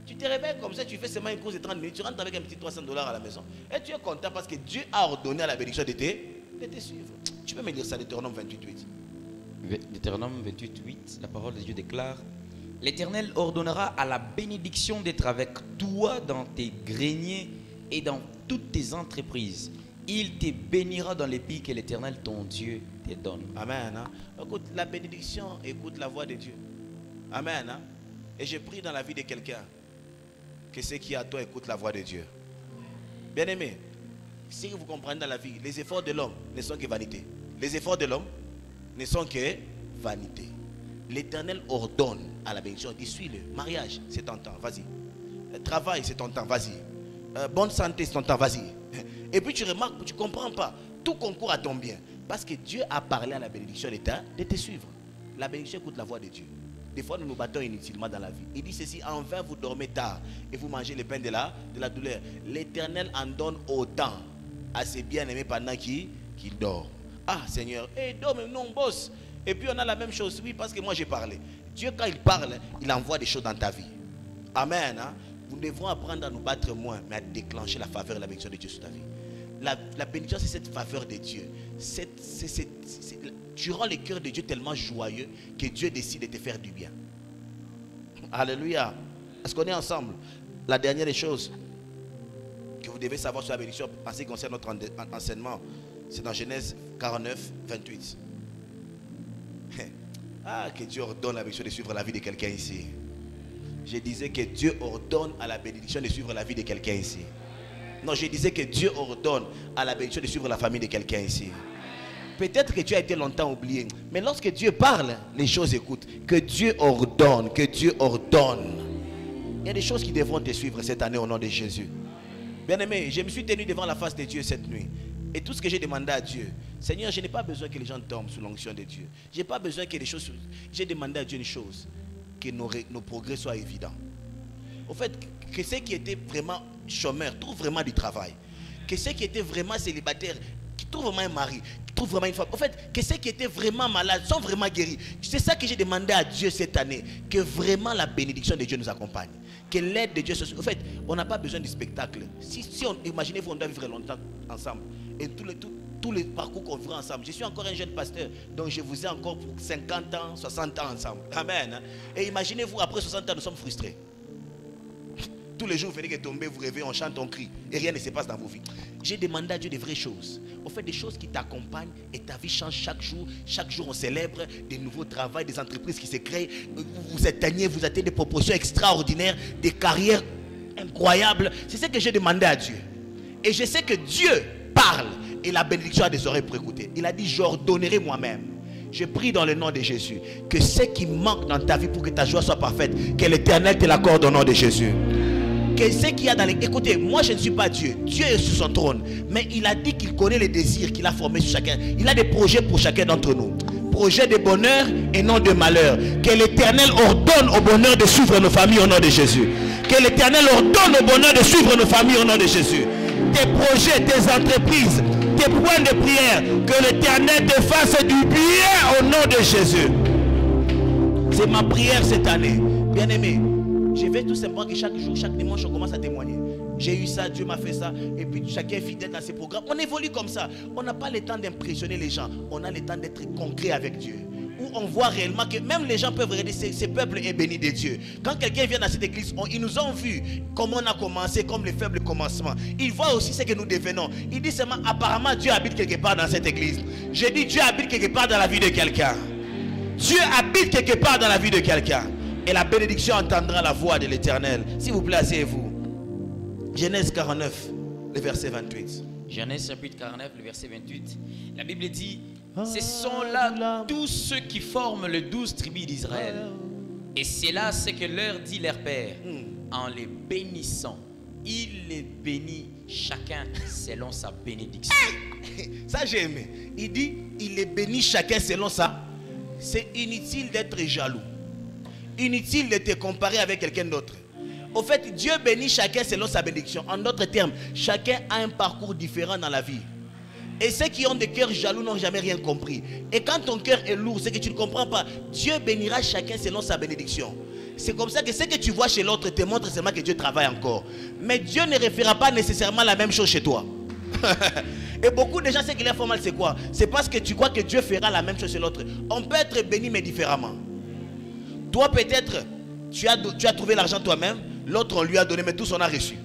Tu te réveilles comme ça, tu fais seulement une course de 30 minutes, tu rentres avec un petit $300 à la maison et tu es content parce que Dieu a ordonné à la bénédiction de te suivre. Tu peux me dire ça, Deutéronome 28:8. Deutéronome 28:8, la parole de Dieu déclare: l'Éternel ordonnera à la bénédiction d'être avec toi dans tes greniers et dans toutes tes entreprises. Il te bénira dans les pays que l'Éternel ton Dieu te donne. Amen. Hein? Écoute, la bénédiction écoute la voix de Dieu. Amen. Hein? Et je prie dans la vie de quelqu'un que ce qui est à toi écoute la voix de Dieu. Bien aimé, si vous comprenez dans la vie, les efforts de l'homme ne sont que vanité. Les efforts de l'homme ne sont que vanité. L'Éternel ordonne à la bénédiction, dit suis-le. Mariage, c'est ton temps, vas-y. Travail, c'est ton temps, vas-y. Bonne santé, c'est ton temps, vas-y. Et puis tu remarques, tu ne comprends pas. Tout concourt à ton bien. Parce que Dieu a parlé à la bénédiction de te suivre. La bénédiction écoute la voix de Dieu. Des fois, nous nous battons inutilement dans la vie. Il dit ceci: en vain vous dormez tard et vous mangez le pain de la douleur. L'Éternel en donne autant à ses bien-aimés pendant qu'il dort. Ah Seigneur, dors, non boss. Et puis on a la même chose, oui, parce que moi j'ai parlé. Dieu, quand il parle, il envoie des choses dans ta vie. Amen. Hein? Nous devons apprendre à nous battre moins, mais à déclencher la faveur et la bénédiction de Dieu sur ta vie. La bénédiction, c'est cette faveur de Dieu. Tu rends le cœur de Dieu tellement joyeux que Dieu décide de te faire du bien. Alléluia. Est-ce qu'on est ensemble? La dernière des choses que vous devez savoir sur la bénédiction en ce qui concerne notre enseignement, c'est dans Genèse 49:28. Ah, que Dieu ordonne la bénédiction de suivre la vie de quelqu'un ici. Je disais que Dieu ordonne à la bénédiction de suivre la vie de quelqu'un ici. Non, je disais que Dieu ordonne à la bénédiction de suivre la famille de quelqu'un ici. Peut-être que tu as été longtemps oublié, mais lorsque Dieu parle, les choses écoutent. Que Dieu ordonne, que Dieu ordonne. Il y a des choses qui devront te suivre cette année au nom de Jésus. Bien-aimé, je me suis tenu devant la face de Dieu cette nuit. Et tout ce que j'ai demandé à Dieu, Seigneur, je n'ai pas besoin que les gens tombent sous l'onction de Dieu. Je n'ai pas besoin que les choses... J'ai demandé à Dieu une chose, que nos progrès soient évidents. Au fait, que ceux qui étaient vraiment chômeurs trouvent vraiment du travail. Que ceux qui étaient vraiment célibataires, qui trouvent vraiment un mari, qui trouvent vraiment une femme. Au fait, que ceux qui étaient vraiment malades sont vraiment guéris. C'est ça que j'ai demandé à Dieu cette année. Que vraiment la bénédiction de Dieu nous accompagne. Que l'aide de Dieu se... Au fait, on n'a pas besoin du spectacle. Imaginez-vous, on doit vivre longtemps ensemble. Et tous les parcours qu'on vivra ensemble. Je suis encore un jeune pasteur, donc je vous ai encore pour 50 ans, 60 ans ensemble. Amen. Et imaginez-vous, après 60 ans, nous sommes frustrés. Tous les jours, vous venez tomber, vous rêvez, on chante, on crie. Et rien ne se passe dans vos vies. J'ai demandé à Dieu des vraies choses. On fait des choses qui t'accompagnent et ta vie change chaque jour. Chaque jour, on célèbre des nouveaux travaux, des entreprises qui se créent. Vous atteignez des proportions extraordinaires, des carrières incroyables. C'est ce que j'ai demandé à Dieu. Et je sais que Dieu parle et la bénédiction a des oreilles pour écouter. Il a dit, j'ordonnerai moi-même. Je prie dans le nom de Jésus que ce qui manque dans ta vie pour que ta joie soit parfaite, que l'Éternel te l'accorde au nom de Jésus. Que ce qu'il y a dans les... Écoutez, moi je ne suis pas Dieu. Dieu est sur son trône. Mais il a dit qu'il connaît les désirs qu'il a formés sur chacun. Il a des projets pour chacun d'entre nous. Projets de bonheur et non de malheur. Que l'Éternel ordonne au bonheur de suivre nos familles au nom de Jésus. Que l'Éternel ordonne au bonheur de suivre nos familles au nom de Jésus. Tes projets, tes entreprises, tes points de prière, que l'Éternel te fasse du bien au nom de Jésus. C'est ma prière cette année. Bien-aimé, je vais tout simplement que chaque jour, chaque dimanche, on commence à témoigner. J'ai eu ça, Dieu m'a fait ça, et puis chacun est fidèle dans ses programmes. On évolue comme ça. On n'a pas le temps d'impressionner les gens. On a le temps d'être concret avec Dieu. Où on voit réellement que même les gens peuvent regarder, ce peuple est béni de Dieu. Quand quelqu'un vient dans cette église, ils nous ont vu comment on a commencé, comme les faibles commencements. Ils voient aussi ce que nous devenons. Ils disent seulement, apparemment Dieu habite quelque part dans cette église. J'ai dit, Dieu habite quelque part dans la vie de quelqu'un. Dieu habite quelque part dans la vie de quelqu'un. Et la bénédiction entendra la voix de l'Éternel. S'il vous plaît, asseyez-vous. Genèse 49, le verset 28. Genèse chapitre 49, le verset 28. La Bible dit, ce sont là tous ceux qui forment les 12 tribus d'Israël. Et c'est là ce que leur dit leur père. En les bénissant, il les bénit chacun selon sa bénédiction. Ça j'ai aimé. Il dit, il les bénit chacun selon ça. C'est inutile d'être jaloux. Inutile de te comparer avec quelqu'un d'autre. Au fait, Dieu bénit chacun selon sa bénédiction. En d'autres termes, chacun a un parcours différent dans la vie. Et ceux qui ont des cœurs jaloux n'ont jamais rien compris. Et quand ton cœur est lourd, c'est que tu ne comprends pas. Dieu bénira chacun selon sa bénédiction. C'est comme ça que ce que tu vois chez l'autre te montre seulement que Dieu travaille encore. Mais Dieu ne refera pas nécessairement la même chose chez toi. Et beaucoup de gens, ce qui leur fait mal, c'est quoi? C'est parce que tu crois que Dieu fera la même chose chez l'autre. On peut être béni, mais différemment. Toi, peut-être, tu as trouvé l'argent toi-même. L'autre, on lui a donné, mais tous on a reçu.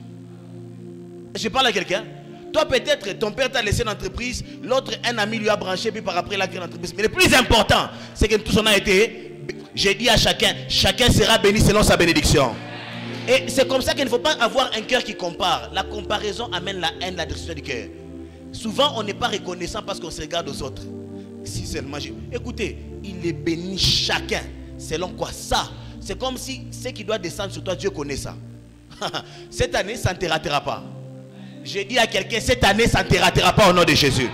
Je parle à quelqu'un. Toi, peut-être, ton père t'a laissé une entreprise. L'autre, un ami lui a branché, puis par après, il a créé une entreprise. Mais le plus important, c'est que tous on a été. J'ai dit à chacun, chacun sera béni selon sa bénédiction. Et c'est comme ça qu'il ne faut pas avoir un cœur qui compare. La comparaison amène la haine, la destruction du cœur. Souvent, on n'est pas reconnaissant parce qu'on se regarde aux autres. Si seulement écoutez, il est béni chacun. Selon quoi? Ça. C'est comme si ce qui doit descendre sur toi, Dieu connaît ça. Cette année, ça ne te ratera pas. J'ai dit à quelqu'un, cette année, ça ne te ratera pas au nom de Jésus.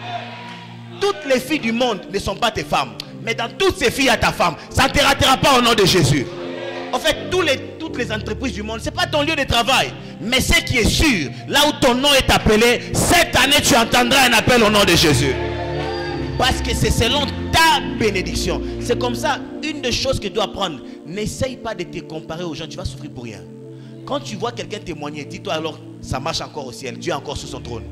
Toutes les filles du monde ne sont pas tes femmes. Mais dans toutes ces filles, à ta femme. Ça ne te ratera pas au nom de Jésus. En fait, toutes les entreprises du monde, ce n'est pas ton lieu de travail. Mais ce qui est sûr, là où ton nom est appelé, cette année, tu entendras un appel au nom de Jésus. Parce que c'est selon ta bénédiction. C'est comme ça, une des choses que tu dois apprendre. N'essaye pas de te comparer aux gens, tu vas souffrir pour rien. Quand tu vois quelqu'un témoigner, dis-toi alors, ça marche encore au ciel, Dieu est encore sur son trône.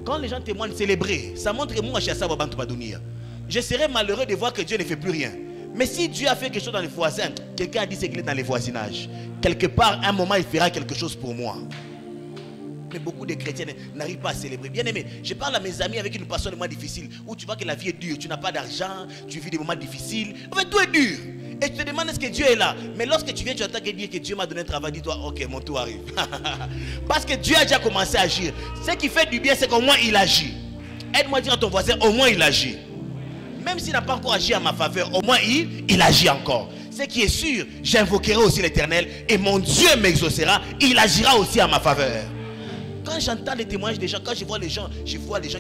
Quand les gens témoignent, célébrer, ça montre que moi, je serais malheureux de voir que Dieu ne fait plus rien. Mais si Dieu a fait quelque chose dans les voisins, quelqu'un a dit c'est qu'il est dans les voisinages. Quelque part, un moment, il fera quelque chose pour moi. Mais beaucoup de chrétiens n'arrivent pas à célébrer. Bien aimé, je parle à mes amis avec qui nous passons des moments difficiles, où tu vois que la vie est dure, tu n'as pas d'argent, tu vis des moments difficiles. En fait, tout est dur. Et tu te demandes est-ce que Dieu est là. Mais lorsque tu viens, tu entends dire que Dieu m'a donné un travail, dis-toi, ok, mon tour arrive. Parce que Dieu a déjà commencé à agir. Ce qui fait du bien, c'est qu'au moins il agit. Aide-moi à dire à ton voisin, au moins il agit. Même s'il n'a pas encore agi à ma faveur, au moins il agit encore. Ce qui est sûr, j'invoquerai aussi l'Éternel et mon Dieu m'exaucera, il agira aussi à ma faveur. Quand j'entends les témoignages des gens, quand je vois les gens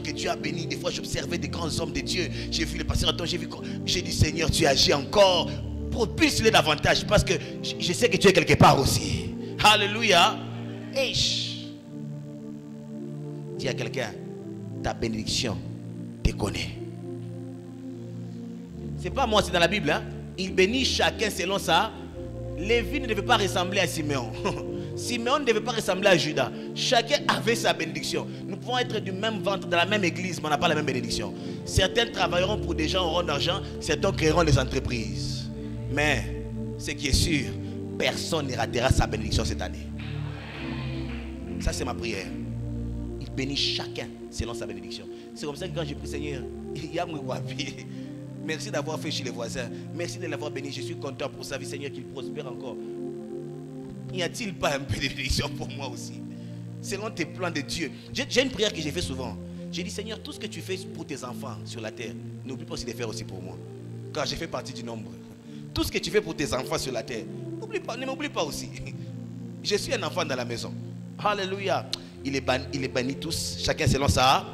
que Dieu a bénis, des fois j'observais des grands hommes de Dieu, j'ai vu les pasteurs, j'ai dit Seigneur, tu agis encore, propulse-les davantage parce que je sais que tu es quelque part aussi. Alléluia. Dis à quelqu'un, ta bénédiction te connaît. C'est pas moi, c'est dans la Bible. Hein? Il bénit chacun selon ça. Lévi ne devait pas ressembler à Siméon. Siméon ne devait pas ressembler à Judas. Chacun avait sa bénédiction. Nous pouvons être du même ventre, dans la même église, mais on n'a pas la même bénédiction. Certains travailleront pour des gens, auront d'argent. Certains créeront des entreprises. Mais ce qui est sûr, personne ne ratera sa bénédiction cette année. Ça, c'est ma prière. Il bénit chacun selon sa bénédiction. C'est comme ça que quand j'ai pris, Seigneur, merci d'avoir fait chez les voisins. Merci de l'avoir béni. Je suis content pour sa vie, Seigneur, qu'il prospère encore. N'y a-t-il pas un peu de bénédiction pour moi aussi? Selon tes plans de Dieu. J'ai une prière que j'ai fait souvent. J'ai dit, Seigneur, tout ce que tu fais pour tes enfants sur la terre, n'oublie pas aussi de faire aussi pour moi. Car j'ai fait partie du nombre. Tout ce que tu fais pour tes enfants sur la terre, ne m'oublie pas aussi. Je suis un enfant dans la maison. Alléluia. Il est banni tous, chacun selon sa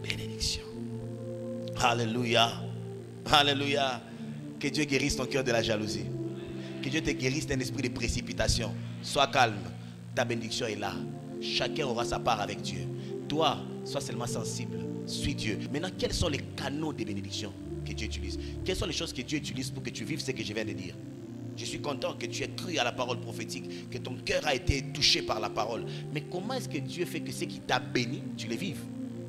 bénédiction. Alléluia. Alléluia. Que Dieu guérisse ton cœur de la jalousie. Que Dieu te guérisse d'un esprit de précipitation. Sois calme. Ta bénédiction est là. Chacun aura sa part avec Dieu. Toi, sois seulement sensible. Suis Dieu. Maintenant, quels sont les canaux de bénédiction que Dieu utilise? Quelles sont les choses que Dieu utilise pour que tu vives ce que je viens de dire? Je suis content que tu aies cru à la parole prophétique, que ton cœur a été touché par la parole. Mais comment est-ce que Dieu fait que ce qui t'a béni, tu les vives?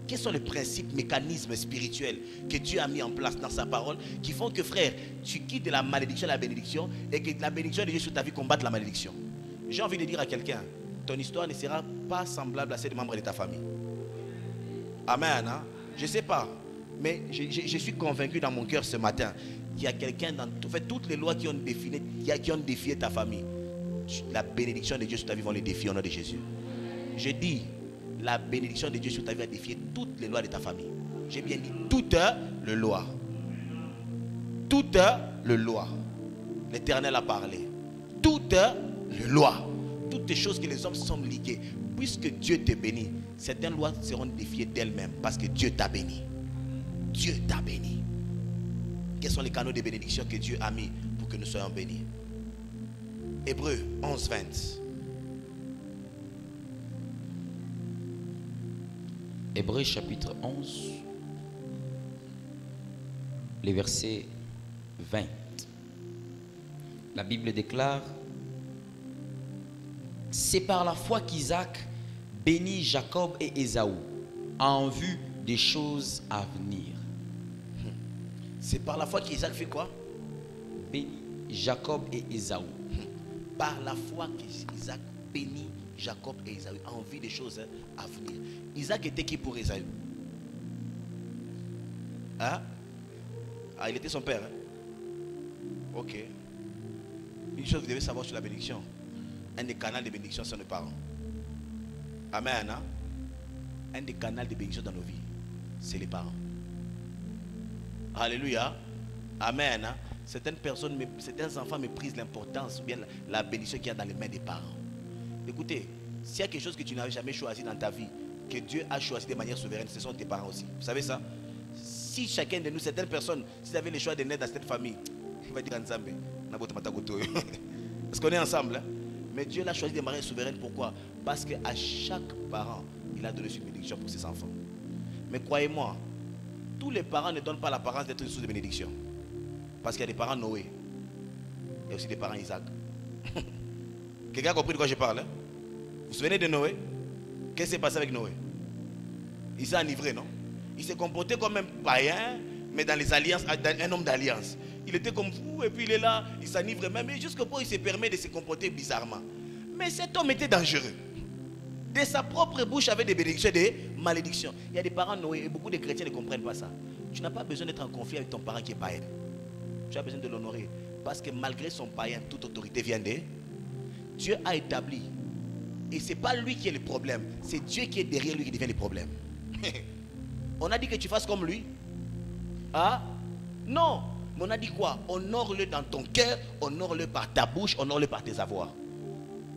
Quels sont les principes, mécanismes spirituels que Dieu a mis en place dans sa parole qui font que, frère, tu quittes de la malédiction à la bénédiction et que la bénédiction de Dieu sur ta vie combatte la malédiction? J'ai envie de dire à quelqu'un, ton histoire ne sera pas semblable à celle des membres de ta famille. Amen. Hein? Je ne sais pas, mais je suis convaincu dans mon cœur ce matin qu'il y a quelqu'un dans toutes les lois qui ont défié ta famille. La bénédiction de Dieu sur ta vie vont les défier au nom de Jésus. Je dis, la bénédiction de Dieu sur ta vie va défier toutes les lois de ta famille. J'ai bien dit toutes les lois. Toutes les lois. L'Éternel a parlé. Toutes les lois. Toutes les choses que les hommes sont ligués. Puisque Dieu te bénit, certaines lois seront défiées d'elles-mêmes parce que Dieu t'a béni. Dieu t'a béni. Quels sont les canaux de bénédiction que Dieu a mis pour que nous soyons bénis? Hébreux 11, 20. Hébreux chapitre 11, les versets 20. La Bible déclare: c'est par la foi qu'Isaac bénit Jacob et Ésaü en vue des choses à venir. C'est par la foi qu'Isaac fait quoi? Bénit Jacob et Ésaü. Par la foi qu'Isaac bénit Jacob et Ésaü en vue des choses à venir. Isaac était qui pour Ésaü? Hein? Ah, il était son père. Hein? Ok. Une chose que vous devez savoir sur la bénédiction. Un des canaux de bénédiction sont nos parents. Amen. Hein? Un des canaux de bénédiction dans nos vies, c'est les parents. Alléluia. Amen. Hein? Certains enfants méprisent l'importance ou bien la bénédiction qu'il y a dans les mains des parents. Écoutez, s'il y a quelque chose que tu n'avais jamais choisi dans ta vie, que Dieu a choisi de manière souveraine, ce sont tes parents aussi. Vous savez ça? Si chacun de nous, certaines personnes, s'ils avaient le choix de naître dans cette famille, il va dire Nzambe, parce qu'on est ensemble. Hein? Mais Dieu l'a choisi de manière souveraine. Pourquoi? Parce qu'à chaque parent, il a donné une bénédiction pour ses enfants. Mais croyez-moi, tous les parents ne donnent pas l'apparence d'être une source de bénédiction. Parce qu'il y a des parents Noé. Il y a aussi des parents Isaac. Quelqu'un a compris de quoi je parle? Hein? Vous vous souvenez de Noé? Qu'est-ce qui s'est passé avec Noé? Il s'est enivré, non? Il s'est comporté comme un païen, mais dans les alliances, un homme d'alliance. Il était comme vous, et puis il est là, il s'enivre même, et jusqu'au point où il se permet de se comporter bizarrement. Mais cet homme était dangereux. De sa propre bouche avait des bénédictions et des malédictions. Il y a des parents Noé, et beaucoup de chrétiens ne comprennent pas ça. Tu n'as pas besoin d'être en conflit avec ton parent qui est païen. Tu as besoin de l'honorer. Parce que malgré son païen, toute autorité vient de Dieu a établi. Et ce n'est pas lui qui est le problème. C'est Dieu qui est derrière lui qui devient le problème. On a dit que tu fasses comme lui. Ah? Non. Mais on a dit quoi? Honore-le dans ton cœur, honore-le par ta bouche, honore-le par tes avoirs.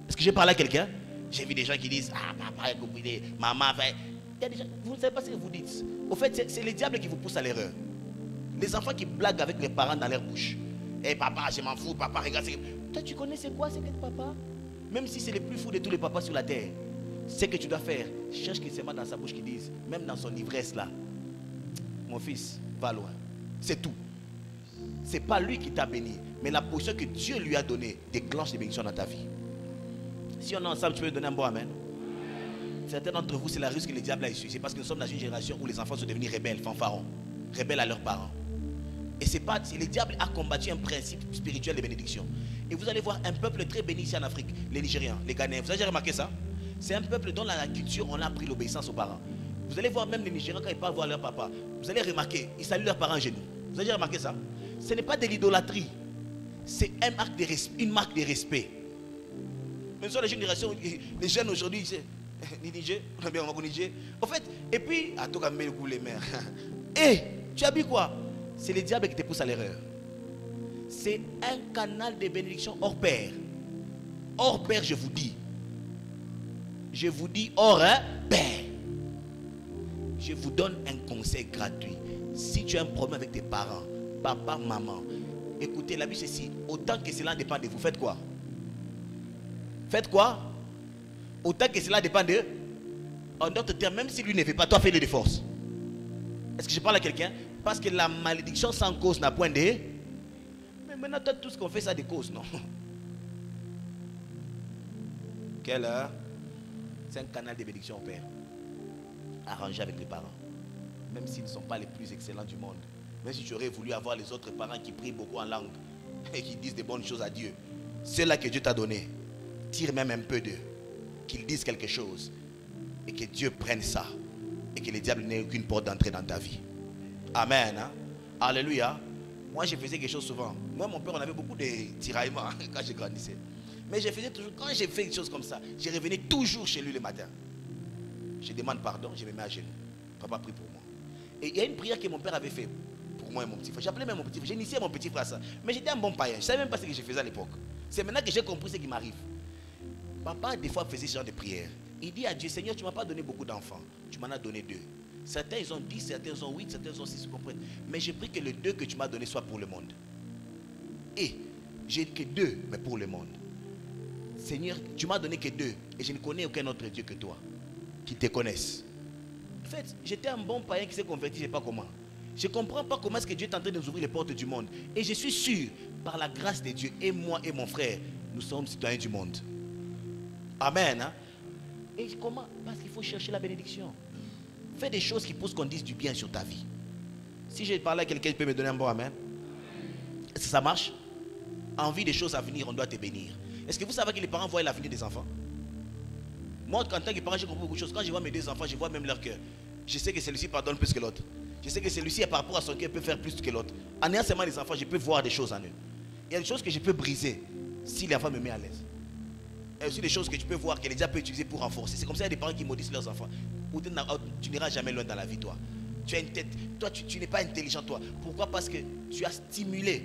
Est-ce que j'ai parlé à quelqu'un? J'ai vu des gens qui disent: ah, papa, maman, il y a des gens, vous ne savez pas ce que vous dites. Au fait, c'est le diable qui vous pousse à l'erreur. Les enfants qui blaguent avec les parents dans leur bouche. Eh papa, je m'en fous, papa, regarde. Toi, tu connais c'est quoi, c'est que papa? Même si c'est le plus fou de tous les papas sur la terre, ce que tu dois faire, cherche qu'il se met dans sa bouche qui dise, même dans son ivresse là, mon fils, va loin. C'est tout. C'est pas lui qui t'a béni, mais la position que Dieu lui a donnée déclenche des bénédictions dans ta vie. Si on est ensemble, tu peux donner un bon amen. Certains d'entre vous, c'est la ruse que le diable a issue. C'est parce que nous sommes dans une génération où les enfants sont devenus rebelles, fanfarons, rebelles à leurs parents. Et c'est pas, le diable a combattu un principe spirituel de bénédiction. Et vous allez voir un peuple très béni ici en Afrique, les Nigériens, les Ghanéens. Vous avez remarqué ça? C'est un peuple dont la culture, on a appris l'obéissance aux parents. Vous allez voir même les Nigériens quand ils parlent voir leur papa. Vous allez remarquer, ils saluent leurs parents à genoux. Vous avez déjà remarqué ça? Ce n'est pas de l'idolâtrie. C'est une marque de respect. Même sur la génération, les jeunes aujourd'hui, c'est Niger, on a bien Niger. En fait, et puis, à tout cas, le goût les mères. Et tu as vu quoi? C'est le diable qui te pousse à l'erreur. C'est un canal de bénédiction hors pair. Hors pair, je vous dis. Je vous dis hors pair. Je vous donne un conseil gratuit. Si tu as un problème avec tes parents, papa, maman, écoutez, la vie c'est si, autant que cela dépend de vous, faites quoi? Faites quoi? Autant que cela dépend de... En d'autres termes, même si lui ne veut pas, toi fais-le de force. Est-ce que je parle à quelqu'un? Parce que la malédiction sans cause n'a point de... Mais maintenant, toi, tout ce qu'on fait, ça a des causes, non? Quelle heure? C'est un canal de bénédiction au Père. Arrangé avec les parents. Même s'ils ne sont pas les plus excellents du monde. Même si tu aurais voulu avoir les autres parents qui prient beaucoup en langue et qui disent des bonnes choses à Dieu. Ceux-là que Dieu t'a donné, tire même un peu d'eux. Qu'ils disent quelque chose. Et que Dieu prenne ça. Et que le diable n'ait aucune porte d'entrée dans ta vie. Amen. Hein? Alléluia. Moi, je faisais quelque chose souvent. Moi, mon père, on avait beaucoup de tiraillements quand je grandissais. Mais je faisais toujours, quand j'ai fait quelque chose comme ça, je revenais toujours chez lui le matin. Je demande pardon, je me mets à genoux. Papa prie pour moi. Et il y a une prière que mon père avait fait pour moi et mon petit frère. J'appelais même mon petit frère. J'initiais mon petit frère à ça. Mais j'étais un bon païen. Je ne savais même pas ce que je faisais à l'époque. C'est maintenant que j'ai compris ce qui m'arrive. Papa, des fois, faisait ce genre de prière. Il dit à Dieu, Seigneur, tu ne m'as pas donné beaucoup d'enfants. Tu m'en as donné 2. Certains, ils ont 10, certains, ils ont 8, certains, ils ont 6, vous comprenez. Mais j'ai pris que les 2 que tu m'as donné soient pour le monde. Et j'ai que 2, mais pour le monde. Seigneur, tu m'as donné que 2. Et je ne connais aucun autre Dieu que toi. Qui te connaissent. En fait, j'étais un bon païen qui s'est converti, je ne sais pas comment. Je ne comprends pas comment est-ce que Dieu est en train de nous ouvrir les portes du monde. Et je suis sûr, par la grâce de Dieu, et moi et mon frère, nous sommes citoyens du monde. Amen. Hein? Et comment? Parce qu'il faut chercher la bénédiction. Fais des choses qui poussent qu'on dise du bien sur ta vie. Si je parle à quelqu'un, il peut me donner un bon amen. Est-ce que ça marche? Envie des choses à venir, on doit te bénir. Est-ce que vous savez que les parents voient l'avenir des enfants? Moi, en tant que parent, j'ai compris beaucoup de choses. Quand je vois mes 2 enfants, je vois même leur cœur. Je sais que celui-ci pardonne plus que l'autre. Je sais que celui-ci, par rapport à son cœur, peut faire plus que l'autre. En ayant seulement les enfants, je peux voir des choses en eux. Il y a des choses que je peux briser si l'enfant me met à l'aise. Il y a aussi des choses que tu peux voir que les diables peuvent utiliser pour renforcer. C'est comme ça qu'il y a des parents qui maudissent leurs enfants. Tu n'iras jamais loin dans la vie, toi. Tu as une tête. Toi, tu n'es pas intelligent, toi. Pourquoi? Parce que tu as stimulé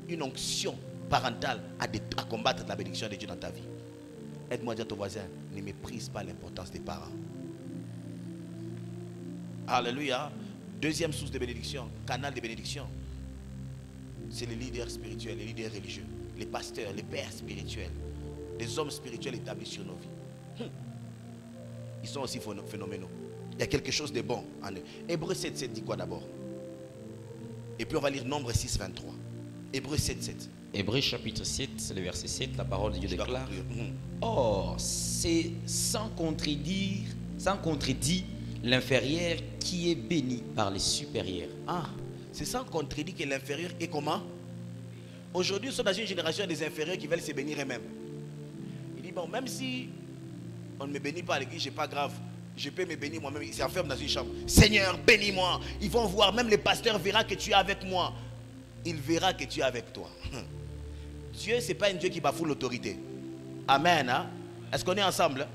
une onction parentale à combattre la bénédiction de Dieu dans ta vie. Aide-moi à dire à ton voisin, ne méprise pas l'importance des parents. Alléluia. Deuxième source de bénédiction, canal de bénédiction. C'est les leaders spirituels, les leaders religieux, les pasteurs, les pères spirituels, les hommes spirituels établis sur nos vies. Ils sont aussi phénoménaux. Il y a quelque chose de bon en eux. Hébreux 7,7 dit quoi d'abord? Et puis on va lire Nombre 6, 23. Hébreux 7,7. Hébreux chapitre 7, le verset 7, la parole de Dieu déclare. Or, c'est sans contredit l'inférieur qui est béni par les supérieurs. Ah, c'est sans contredit que l'inférieur est comment? Aujourd'hui, nous sommes dans une génération des inférieurs qui veulent se bénir eux-mêmes. Il dit, bon, même si on ne me bénit pas à l'église, c'est pas grave. Je peux me bénir moi-même. Il s'enferme dans une chambre. Seigneur, bénis-moi. Ils vont voir, même le pasteur verra que tu es avec moi. Il verra que tu es avec toi. Dieu, ce n'est pas un Dieu qui bafoue l'autorité. Amen. Hein? Est-ce qu'on est ensemble?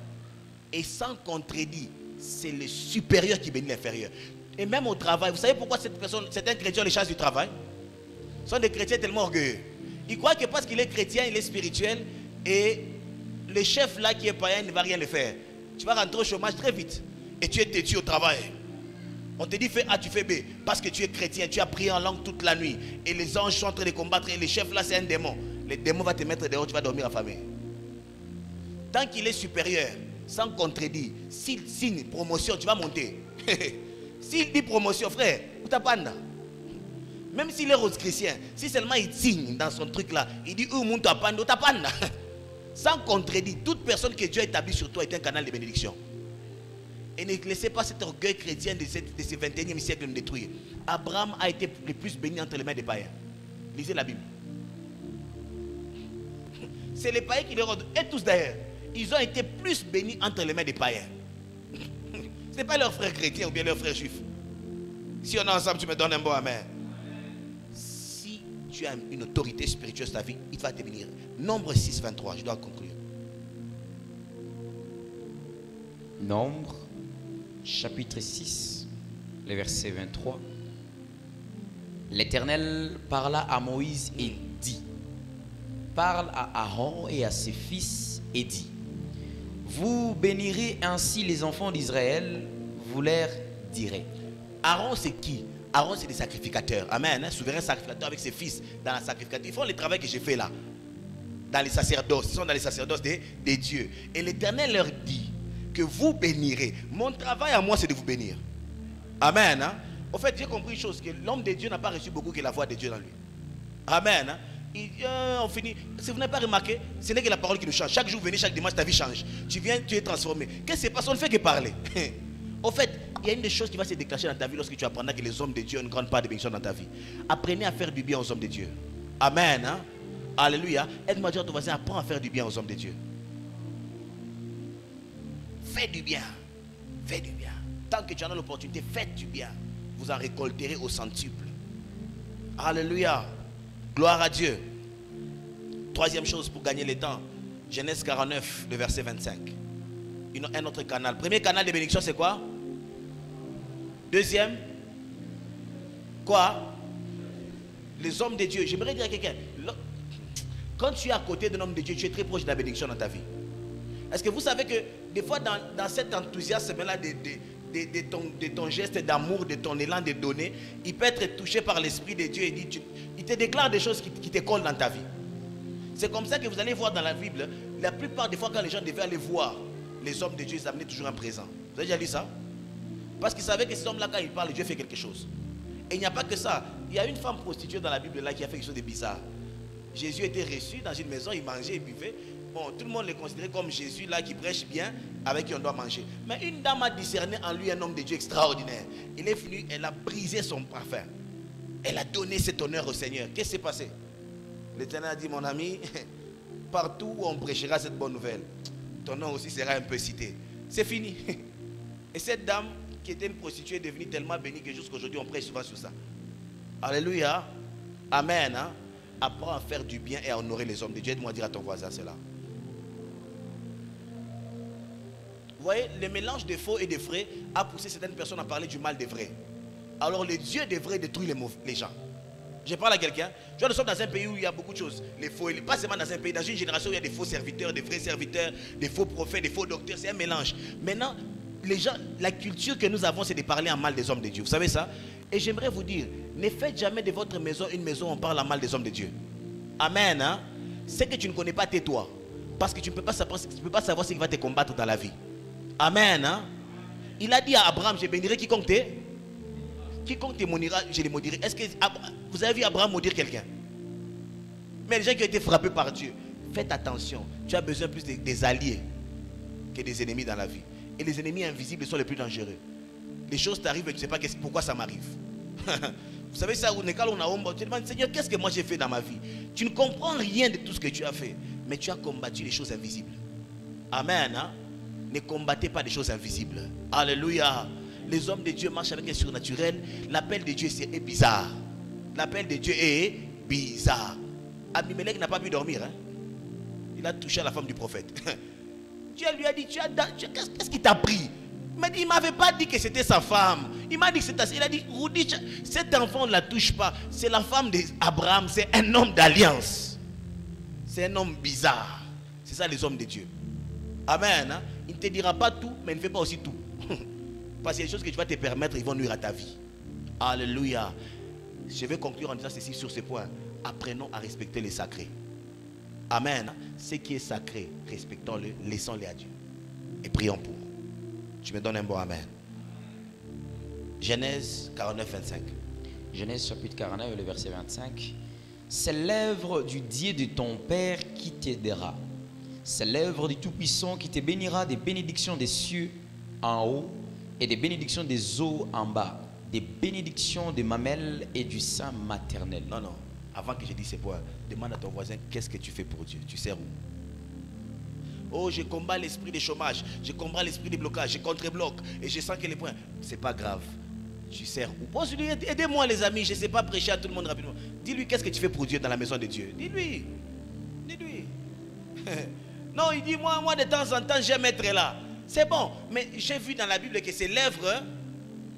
Et sans contredit, c'est le supérieur qui bénit l'inférieur. Et même au travail, vous savez pourquoi certains chrétiens les chassent du travail? Ce sont des chrétiens tellement orgueilleux. Ils croient que parce qu'il est chrétien, il est spirituel. Et le chef là qui est païen ne va rien le faire. Tu vas rentrer au chômage très vite. Et tu es têtu au travail. On te dit fais A, tu fais B. Parce que tu es chrétien, tu as prié en langue toute la nuit. Et les anges sont en train de combattre. Et le chef là, c'est un démon. Le démon va te mettre dehors, tu vas dormir affamé. Tant qu'il est supérieur, sans contredit, s'il signe promotion, tu vas monter. S'il dit promotion, frère, où t'as pas? Même s'il est rose-chrétien, si seulement il signe dans son truc là, il dit où mon tapando, t'as pas? Sans contredit, toute personne que Dieu a établie sur toi est un canal de bénédiction. Et ne laissez pas cet orgueil chrétien de ce 21e siècle nous détruire. Abraham a été le plus béni entre les mains des païens. Lisez la Bible. C'est les païens qui les rendent, et tous d'ailleurs. ils ont été plus bénis entre les mains des païens. Ce n'est pas leurs frères chrétiens ou bien leurs frères juifs. Si on est ensemble, tu me donnes un bon amen. Si tu as une autorité spirituelle sur ta vie, il va te bénir. Nombre 6, 23, je dois conclure. Nombre, chapitre 6, le verset 23. L'Éternel parla à Moïse et dit: parle à Aaron et à ses fils et dit: vous bénirez ainsi les enfants d'Israël, vous leur direz. Aaron, c'est qui? Aaron, c'est des sacrificateurs. Amen. Un souverain sacrificateur avec ses fils dans la sacrificature. Ils font le travail que j'ai fait là. Dans les sacerdoces. Ils sont dans les sacerdoces des dieux. Et l'Éternel leur dit que vous bénirez. Mon travail à moi, c'est de vous bénir. Amen. Hein? Au fait, j'ai compris une chose, que l'homme de Dieu n'a pas reçu beaucoup que la voix de Dieu dans lui. Amen. Hein? On finit. Si vous n'avez pas remarqué, ce n'est que la parole qui nous change. Chaque jour, venez, chaque dimanche, ta vie change. Tu viens, tu es transformé. Qu'est-ce qui se passe? On ne fait que parler. Au fait, il y a une des choses qui va se déclencher dans ta vie lorsque tu apprendras que les hommes de Dieu ont une grande part de bénédiction dans ta vie. Apprenez à faire du bien aux hommes de Dieu. Amen. Hein? Alléluia. Aide-moi à dire à ton voisin, apprends à faire du bien aux hommes de Dieu. Fais du bien. Fais du bien. Tant que tu en as l'opportunité, faites du bien. Vous en récolterez au centuple. Alléluia. Gloire à Dieu. Troisième chose pour gagner le temps. Genèse 49, le verset 25. Un autre canal. Premier canal de bénédiction, c'est quoi? Deuxième, quoi? Les hommes de Dieu. J'aimerais dire à quelqu'un, quand tu es à côté d'un homme de Dieu, tu es très proche de la bénédiction dans ta vie. Est-ce que vous savez que des fois dans cet enthousiasme-là de ton geste d'amour, de ton élan de donner, il peut être touché par l'Esprit de Dieu et il te déclare des choses qui te collent dans ta vie. C'est comme ça que vous allez voir dans la Bible, la plupart des fois quand les gens devaient aller voir les hommes de Dieu, ils amenaient toujours un présent. Vous avez déjà lu ça? Parce qu'ils savaient que ces hommes-là, quand ils parlent, Dieu fait quelque chose. Et il n'y a pas que ça. Il y a une femme prostituée dans la Bible là qui a fait quelque chose de bizarre. Jésus était reçu dans une maison, il mangeait, il buvait. Bon, tout le monde le considérait comme Jésus là qui prêche bien, avec qui on doit manger. Mais une dame a discerné en lui un homme de Dieu extraordinaire. Il est venu, elle a brisé son parfum. Elle a donné cet honneur au Seigneur. Qu'est-ce qui s'est passé? L'Éternel a dit, mon ami, partout où on prêchera cette bonne nouvelle, ton nom aussi sera un peu cité. C'est fini. Et cette dame qui était une prostituée est devenue tellement bénie que jusqu'aujourd'hui on prêche souvent sur ça. Alléluia. Amen. Hein? Apprends à faire du bien et à honorer les hommes de Dieu. Aide-moi à dire à ton voisin cela. Vous voyez, le mélange de faux et de vrai a poussé certaines personnes à parler du mal des vrais. Alors le Dieu des vrais détruit les gens. Je parle à quelqu'un. Nous sommes dans un pays où il y a beaucoup de choses. Les faux, pas seulement dans un pays, dans une génération où il y a des faux serviteurs, des vrais serviteurs, des faux prophètes, des faux docteurs. C'est un mélange. Maintenant, les gens, la culture que nous avons, c'est de parler en mal des hommes de Dieu. Vous savez ça? Et j'aimerais vous dire, ne faites jamais de votre maison une maison où on parle en mal des hommes de Dieu. Amen. Hein? Ce que tu ne connais pas, tais-toi. Parce que tu ne peux pas savoir ce qui va te combattre dans la vie. Amen. Hein? Il a dit à Abraham, je bénirai quiconque te maudira, je les maudirai. Est-ce que vous avez vu Abraham maudire quelqu'un? Mais les gens qui ont été frappés par Dieu, faites attention. Tu as besoin plus des alliés que des ennemis dans la vie. Et les ennemis invisibles sont les plus dangereux. Les choses t'arrivent et tu ne sais pas pourquoi ça m'arrive. Vous savez ça, tu te demandes, Seigneur, qu'est-ce que moi j'ai fait dans ma vie? Tu ne comprends rien de tout ce que tu as fait, mais tu as combattu les choses invisibles. Amen. Hein? Ne combattez pas des choses invisibles. Alléluia. Les hommes de Dieu marchent avec un surnaturel. L'appel de Dieu est bizarre. L'appel de Dieu est bizarre. Abimelech n'a pas pu dormir. Hein? Il a touché à la femme du prophète. Dieu lui a dit, qu'est-ce qui t'a pris? Il ne m'avait pas dit que c'était sa femme. Il m'a dit que c'était sa... Il a dit, Rudy, cet enfant ne la touche pas. C'est la femme d'Abraham. C'est un homme d'alliance. C'est un homme bizarre. C'est ça les hommes de Dieu. Amen. Hein? Il ne te dira pas tout, mais il ne fait pas aussi tout. Parce qu'il y a des choses que tu vas te permettre, ils vont nuire à ta vie. Alléluia. Je vais conclure en disant ceci sur ce point. Apprenons à respecter les sacrés. Amen. Ce qui est sacré, respectons-le, laissons-le à Dieu. Et prions pour. Tu me donnes un bon amen. Genèse 49, 25. Genèse chapitre 49, le verset 25. C'est l'œuvre du Dieu de ton Père qui t'aidera. C'est l'œuvre du Tout-Puissant qui te bénira des bénédictions des cieux en haut et des bénédictions des eaux en bas, des bénédictions des mamelles et du sein maternel. Non, non. Avant que je dise ces points, demande à ton voisin, qu'est-ce que tu fais pour Dieu? Tu sers où? Oh, je combats l'esprit de chômage, je combats l'esprit de blocage, je contre-bloque et je sens que les points. C'est pas grave. Tu sers où? Pose-lui, aidez-moi les amis, je ne sais pas prêcher à tout le monde rapidement. Dis-lui qu'est-ce que tu fais pour Dieu dans la maison de Dieu. Dis-lui. Dis-lui. Non, il dit, moi de temps en temps, j'aime être là. C'est bon, mais j'ai vu dans la Bible que c'est l'œuvre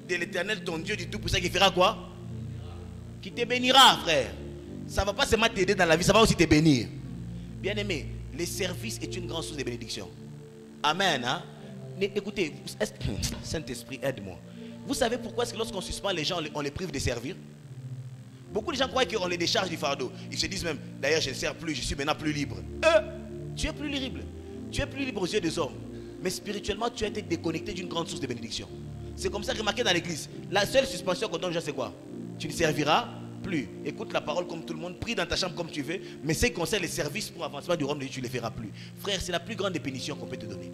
de l'Éternel, ton Dieu du Tout-Puissant, qui fera quoi? Qui te bénira, frère. Ça ne va pas seulement t'aider dans la vie, ça va aussi te bénir. Bien aimé, le service est une grande source de bénédiction. Amen. Hein? Écoutez, Saint-Esprit, aide-moi. Vous savez pourquoi est-ce que lorsqu'on suspend les gens, on les prive de servir? Beaucoup de gens croient qu'on les décharge du fardeau. Ils se disent même, d'ailleurs je ne sers plus, je suis maintenant plus libre. Tu es plus libre. Tu es plus libre aux yeux des hommes. Mais spirituellement, tu as été déconnecté d'une grande source de bénédiction. C'est comme ça, remarquez dans l'église. La seule suspension qu'on donne aux gens, c'est quoi? Tu ne serviras plus. Écoute la parole comme tout le monde, prie dans ta chambre comme tu veux, mais ce qui concerne les services pour avancement du royaume de Dieu, tu ne les feras plus. Frère, c'est la plus grande bénédiction qu'on peut te donner.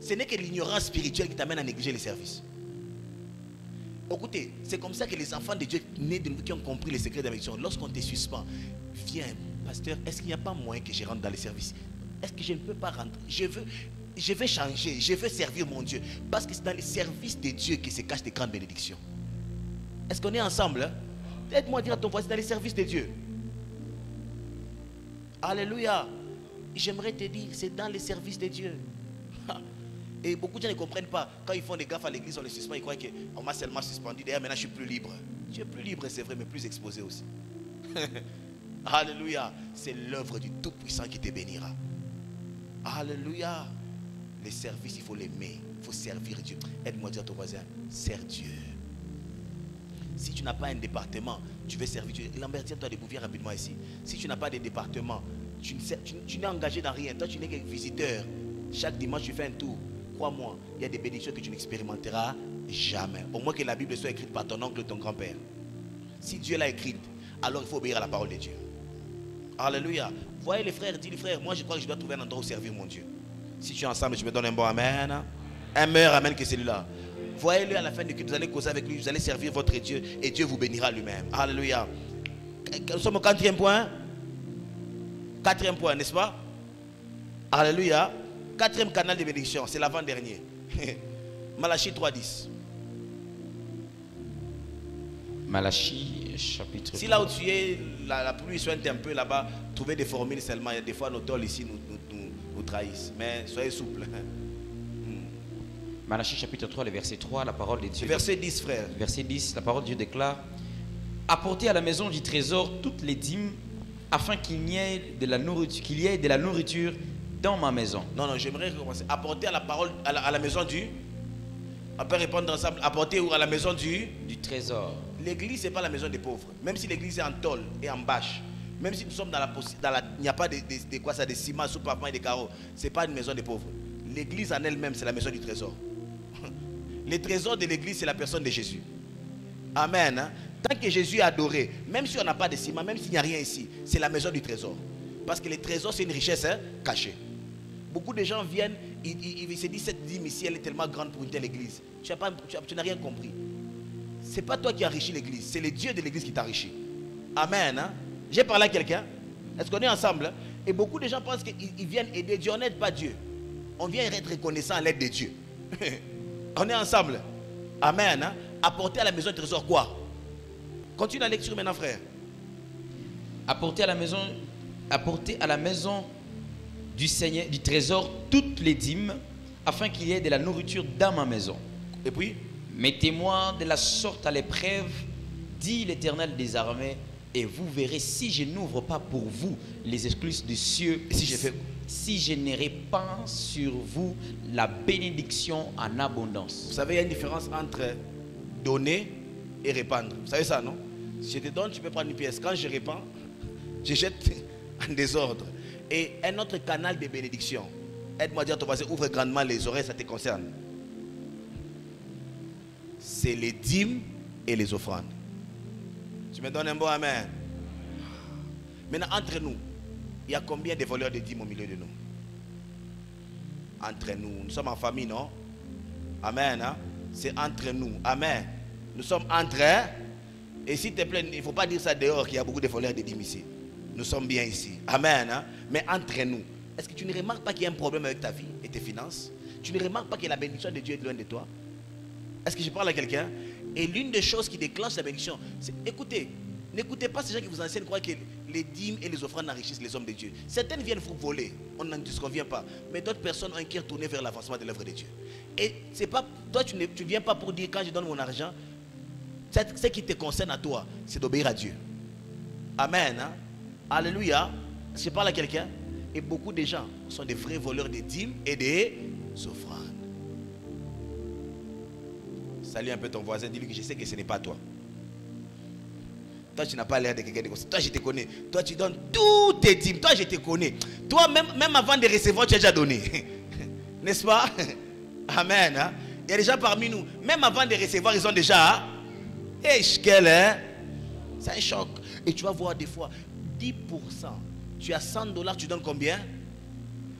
Ce n'est que l'ignorance spirituelle qui t'amène à négliger les services. Écoutez, c'est comme ça que les enfants de Dieu nés de nous qui ont compris les secrets de la bénédiction, lorsqu'on te suspend, viens, pasteur, est-ce qu'il n'y a pas moyen que je rentre dans les services? Est-ce que je ne peux pas rentrer? Je veux changer, je veux servir mon Dieu. Parce que c'est dans les services de Dieu que se cachent des grandes bénédictions. Est-ce qu'on est ensemble? Hein? Aide-moi à dire à ton voisin, dans les services de Dieu. Alléluia. J'aimerais te dire, c'est dans les services de Dieu. Et beaucoup de gens ne comprennent pas. Quand ils font des gaffes à l'église, on les suspend, ils croient qu'on m'a seulement suspendu. D'ailleurs, maintenant je suis plus libre. Tu es plus libre, c'est vrai, mais plus exposé aussi. Alléluia. C'est l'œuvre du Tout-Puissant qui te bénira. Alléluia. Les services, il faut l'aimer. Il faut servir Dieu. Aide-moi à dire à ton voisin, sers Dieu. Si tu n'as pas un département, tu veux servir Dieu. Lambert, tiens-toi debout, viens rapidement ici. Si tu n'as pas de département, tu n'es engagé dans rien. Toi, tu n'es que visiteur. Chaque dimanche, tu fais un tour. Crois-moi, il y a des bénédictions que tu n'expérimenteras jamais. Au moins que la Bible soit écrite par ton oncle ou ton grand-père. Si Dieu l'a écrite, alors il faut obéir à la parole de Dieu. Alléluia. Voyez les frères, dis les frères, moi je crois que je dois trouver un endroit où servir mon Dieu. Si tu es ensemble, tu me donnes un bon amen. Un meilleur amen que celui-là. Voyez-le à la fin du culte, vous allez causer avec lui, vous allez servir votre Dieu et Dieu vous bénira lui-même. Alléluia. Nous sommes au 4e point. 4e point, n'est-ce pas? Alléluia. 4e canal de bénédiction, c'est l'avant-dernier. Malachie 3:10. Malachie chapitre. Si là où tu es, la pluie soigne un peu là-bas, trouvez des formules seulement. Il y a des fois nos tôles ici nous trahissent. Mais soyez souples. Malachie chapitre 3, le verset 3, la parole de Dieu. Verset 10, frère. Verset 10, la parole de Dieu déclare: apportez à la maison du trésor toutes les dîmes, afin qu'il y ait de la nourriture, dans ma maison. Non, j'aimerais recommencer. Apporter à la parole, à la maison du. On peut répondre ensemble. Apporter à la maison du trésor. L'église, ce n'est pas la maison des pauvres. Même si l'église est en tôle et en bâche. Même si nous sommes il n'y a pas de ciment, sous pavement et de carreaux. Ce n'est pas une maison des pauvres. L'église en elle-même, c'est la maison du trésor. Le trésor de l'église, c'est la personne de Jésus. Amen. Hein? Tant que Jésus est adoré, même si on n'a pas de ciment, même s'il n'y a rien ici, c'est la maison du trésor. Parce que le trésor, c'est une richesse cachée. Beaucoup de gens viennent, ils se disent, cette dîme ici, elle est tellement grande pour une telle église. Tu n'as rien compris. Ce n'est pas toi qui enrichis l'église, c'est le Dieu de l'église qui t'enrichit. Amen. Hein? J'ai parlé à quelqu'un. Est-ce qu'on est ensemble? Et beaucoup de gens pensent qu'ils viennent aider Dieu. On n'aide pas Dieu. On vient être reconnaissant à l'aide de Dieu. On est ensemble. Amen. Hein? Apporter à la maison du trésor quoi? Continue la lecture maintenant, frère. Apporter à la maison du Seigneur, du trésor, toutes les dîmes, afin qu'il y ait de la nourriture dans ma maison. Et puis, mettez-moi de la sorte à l'épreuve, dit l'Éternel des armées, et vous verrez si je n'ouvre pas pour vous les excluses des cieux, si je ne répands sur vous la bénédiction en abondance. Vous savez, il y a une différence entre donner et répandre. Vous savez ça, non? Si je te donne, tu peux prendre une pièce. Quand je répands, je jette en désordre. Et un autre canal de bénédiction. Aide-moi à dire à ton voisin, ouvre grandement les oreilles, ça te concerne. C'est les dîmes et les offrandes. Tu me donnes un bon amen. Maintenant, entre nous, il y a combien de voleurs de dîmes au milieu de nous? Entre nous, nous sommes en famille, non? Amen. Hein? C'est entre nous. Amen. Nous sommes entre. Et s'il te plaît, il ne faut pas dire ça dehors qu'il y a beaucoup de voleurs de dîmes ici. Nous sommes bien ici. Amen. Hein? Mais entre nous, Est-ce que tu ne remarques pas qu'il y a un problème avec ta vie et tes finances? Tu ne remarques pas que la bénédiction de Dieu est loin de toi? Est-ce que je parle à quelqu'un? Et l'une des choses qui déclenche la bénédiction, c'est écoutez, n'écoutez pas ces gens qui vous enseignent croire que les dîmes et les offrandes enrichissent les hommes de Dieu. Certaines viennent vous voler, on n'en disconvient pas. Mais d'autres personnes ont un cœur tourné vers l'avancement de l'œuvre de Dieu. Et c'est pas, toi tu ne viens pas pour dire quand je donne mon argent, ce qui te concerne à toi, c'est d'obéir à Dieu. Amen. Hein? Alléluia. Je parle à quelqu'un. Et beaucoup de gens sont des vrais voleurs des dîmes et des offrandes. Salue un peu ton voisin, dis-lui que je sais que ce n'est pas toi. Toi, tu n'as pas l'air de quelqu'un de comme ça. Toi, je te connais. Toi, tu donnes tous tes dîmes. Toi, je te connais. Toi, même avant de recevoir, tu as déjà donné. N'est-ce pas? Amen. Hein? Il y a des gens parmi nous, même avant de recevoir, ils ont déjà. Hein? C'est un choc. Et tu vas voir des fois, 10%. Tu as $100, tu donnes combien?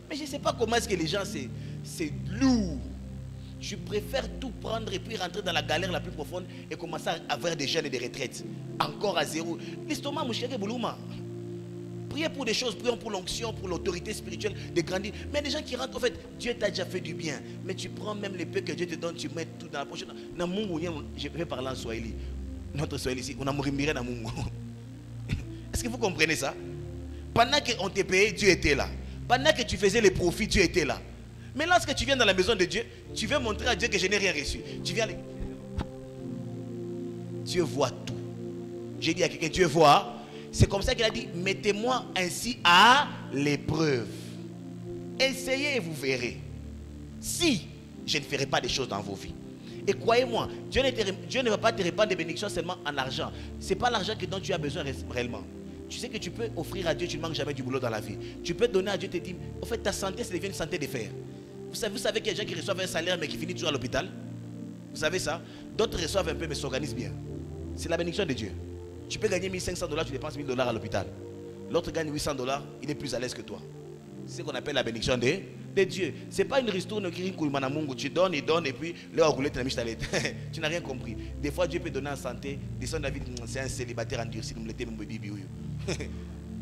Mais je ne sais pas comment est-ce que les gens, c'est lourd. Je préfère tout prendre et puis rentrer dans la galère la plus profonde et commencer à avoir des jeûnes et des retraites. Encore à zéro. L'estomac, mon chéri, Boulouma. Priez pour des choses, prions pour l'onction, pour l'autorité spirituelle de grandir. Mais des gens qui rentrent, en fait, Dieu t'a déjà fait du bien. Mais tu prends même les peu que Dieu te donne, tu mets tout dans la poche. Je vais parler en Swahili. Notre Swahili ici, on a mouru dans Mungu. Est-ce que vous comprenez ça? Pendant qu'on te payait, Dieu était là. Pendant que tu faisais les profits, Dieu était là. Mais lorsque tu viens dans la maison de Dieu, tu veux montrer à Dieu que je n'ai rien reçu. Tu viens. Dieu voit tout. J'ai dit à quelqu'un, Dieu voit. C'est comme ça qu'il a dit, mettez-moi ainsi à l'épreuve. Essayez et vous verrez. Si je ne ferai pas des choses dans vos vies. Et croyez-moi, Dieu ne va pas te répandre des bénédictions seulement en argent. Ce n'est pas l'argent dont tu as besoin réellement. Tu sais que tu peux offrir à Dieu, tu ne manques jamais du boulot dans la vie. Tu peux donner à Dieu tes dîmes. En fait, ta santé, ça devient une santé de fer. Vous savez qu'il y a des gens qui reçoivent un salaire mais qui finissent toujours à l'hôpital. Vous savez ça? D'autres reçoivent un peu mais s'organisent bien. C'est la bénédiction de Dieu. Tu peux gagner $1 500, tu dépenses $1000 à l'hôpital. L'autre gagne $800, il est plus à l'aise que toi. C'est ce qu'on appelle la bénédiction de Dieu. Ce n'est pas une ristourne qui tu donnes, il donne et puis tu n'as rien compris. Des fois Dieu peut donner en santé. Descendre David, c'est un célibataire endurci.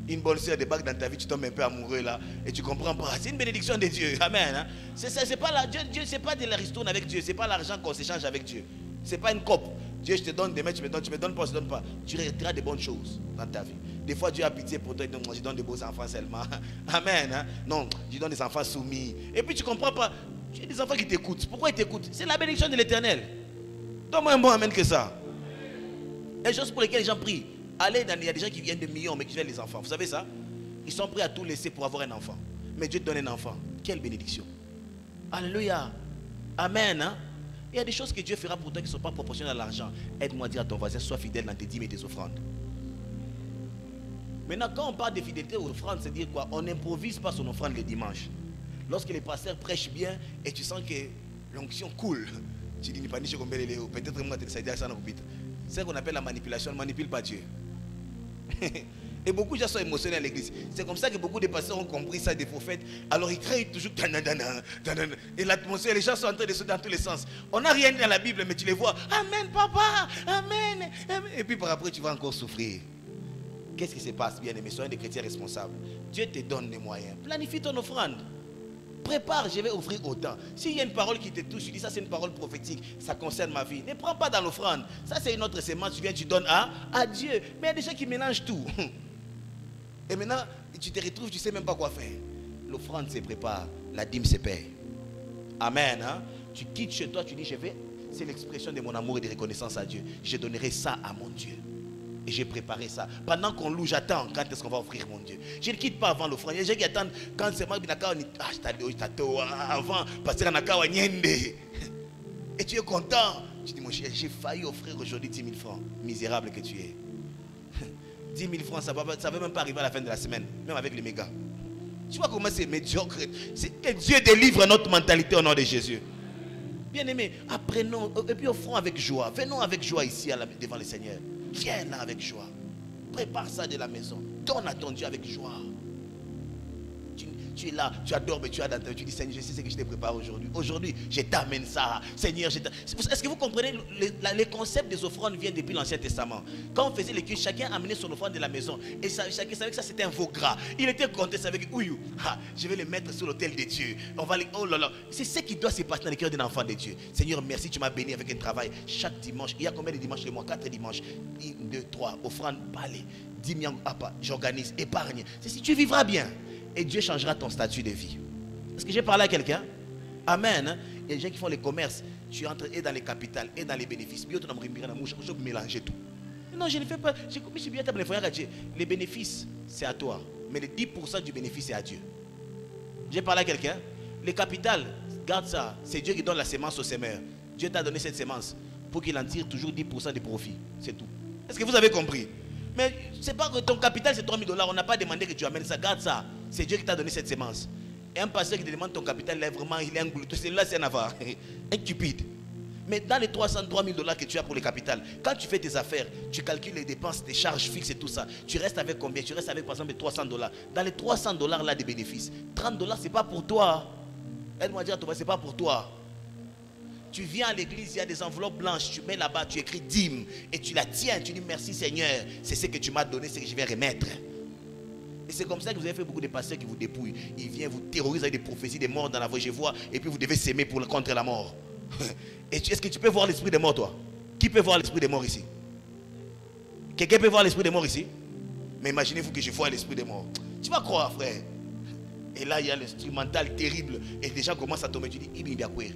Une bonne soeur débarque dans ta vie, tu tombes un peu amoureux là et tu comprends pas. C'est une bénédiction de Dieu. Amen. Hein? C'est pas Dieu, c'est pas de la ristourne avec Dieu. C'est pas l'argent qu'on s'échange avec Dieu. C'est pas une cope. Dieu, je te donne, demain tu me donnes pas, je te donne pas. Tu retireras des bonnes choses dans ta vie. Des fois, Dieu a pitié pour toi. Je donne des beaux enfants seulement. Amen. Hein? Non, je donne des enfants soumis. Et puis tu comprends pas. Tu as des enfants qui t'écoutent. Pourquoi ils t'écoutent? C'est la bénédiction de l'Éternel. Donne-moi un bon amen que ça. Les choses pour lesquelles les gens prient. Il y a des gens qui viennent de millions, mais qui viennent les enfants. Vous savez ça? Ils sont prêts à tout laisser pour avoir un enfant. Mais Dieu te donne un enfant. Quelle bénédiction. Alléluia. Amen. Hein? Il y a des choses que Dieu fera pour toi qui ne sont pas proportionnelles à l'argent. Aide-moi à dire à ton voisin, sois fidèle dans tes dîmes et tes offrandes. Maintenant, quand on parle de fidélité aux offrandes, c'est dire quoi? On n'improvise pas son offrande le dimanche. Lorsque les pasteurs prêchent bien et tu sens que l'onction coule, tu dis, peut-être moi, tu sais, ça c'est ce qu'on appelle la manipulation. On ne manipule pas Dieu. Et beaucoup de gens sont émotionnés à l'église. C'est comme ça que beaucoup de pasteurs ont compris ça des prophètes. Alors ils crient toujours. Et l'atmosphère, les gens sont en train de sauter dans tous les sens. On n'a rien dans la Bible, mais tu les vois. Amen, papa. Amen. Et puis par après, tu vas encore souffrir. Qu'est-ce qui se passe, bien aimé? Soyez des chrétiens responsables. Dieu te donne les moyens. Planifie ton offrande. Prépare, je vais offrir autant. S'il y a une parole qui te touche, tu dis ça c'est une parole prophétique, ça concerne ma vie. Ne prends pas dans l'offrande. Ça c'est une autre sémence, tu viens, tu donnes à Dieu. Mais il y a des gens qui mélangent tout. Et maintenant, tu te retrouves, tu ne sais même pas quoi faire. L'offrande se prépare, la dîme se paye. Amen. Hein? Tu quittes chez toi, tu dis je vais. C'est l'expression de mon amour et de reconnaissance à Dieu. Je donnerai ça à mon Dieu. Et j'ai préparé ça. Pendant qu'on loue, j'attends quand est-ce qu'on va offrir mon Dieu. Je ne quitte pas avant l'offrande. Il y a des gens qui attendent quand c'est moi qui avant, pasteur Nakawa Nyende. Et tu es content. Tu dis, mon cher, j'ai failli offrir aujourd'hui 10 000 francs. Misérable que tu es. 10 000 francs, ça ne va même pas arriver à la fin de la semaine, même avec les mégas. Tu vois comment c'est médiocre. Que Dieu délivre notre mentalité au nom de Jésus. Bien aimé, apprenons, et puis offrons avec joie. Venons avec joie ici devant le Seigneur. Viens là avec joie. Prépare ça de la maison. Donne à ton Dieu avec joie. Tu es là, tu adores, mais tu as dans ta tête, tu dis Seigneur, je sais ce que je t'ai préparé aujourd'hui. Aujourd'hui, je t'amène ça. Seigneur, est-ce que vous comprenez, les concepts des offrandes viennent depuis l'Ancien Testament. Quand on faisait les cultes, chacun amenait son offrande de la maison. Et chacun savait que ça c'était un veau gras. Il était content, savait que oui, je vais les mettre sur l'autel de Dieu. On va les, oh là là. C'est ce qui doit se passer dans le cœur d'un enfant de Dieu. Seigneur, merci, tu m'as béni avec un travail. Chaque dimanche, il y a combien de dimanches le mois? 4 dimanches. 1, 2, 3, offrande, parler. 10 000, j'organise, épargne. C'est si tu vivras bien. Et Dieu changera ton statut de vie. Est-ce que j'ai parlé à quelqu'un? Amen. Il y a des gens qui font les commerces. Tu entres et dans les capitales et dans les bénéfices. Je peux mélanger tout. Non, je ne fais pas. Les bénéfices, c'est à toi. Mais les 10% du bénéfice, c'est à Dieu. J'ai parlé à quelqu'un. Les capitales, garde ça. C'est Dieu qui donne la sémence au semeur. Dieu t'a donné cette sémence pour qu'il en tire toujours 10% de profit. C'est tout. Est-ce que vous avez compris? Mais c'est pas que ton capital c'est 3 000 $. On n'a pas demandé que tu amènes ça. Garde ça. C'est Dieu qui t'a donné cette sémence. Et un pasteur qui te demande ton capital, il est vraiment, il est un glouton. C'est là, c'est un avare. Un cupide. Mais dans les 3 000 $ que tu as pour le capital, quand tu fais tes affaires, tu calcules les dépenses, tes charges fixes et tout ça, tu restes avec combien? Tu restes avec par exemple 300 $. Dans les 300 $ là des bénéfices, 30 $, c'est pas pour toi. Aide-moi à dire, c'est pas pour toi. Tu viens à l'église, il y a des enveloppes blanches, tu mets là-bas, tu écris dîme et tu la tiens, tu dis merci Seigneur, c'est ce que tu m'as donné, c'est que je vais remettre. Et c'est comme ça que vous avez fait beaucoup de pasteurs qui vous dépouillent. Ils viennent vous terroriser avec des prophéties, des morts dans la voie, je vois, et puis vous devez s'aimer contre la mort. Est-ce que tu peux voir l'esprit des morts, toi? Qui peut voir l'esprit des morts ici? Quelqu'un peut voir l'esprit des morts ici? Mais imaginez-vous que je vois l'esprit des morts. Tu vas croire, frère. Et là, il y a l'instrumental terrible, et les gens commencent à tomber, tu dis, Ibi Biakweri.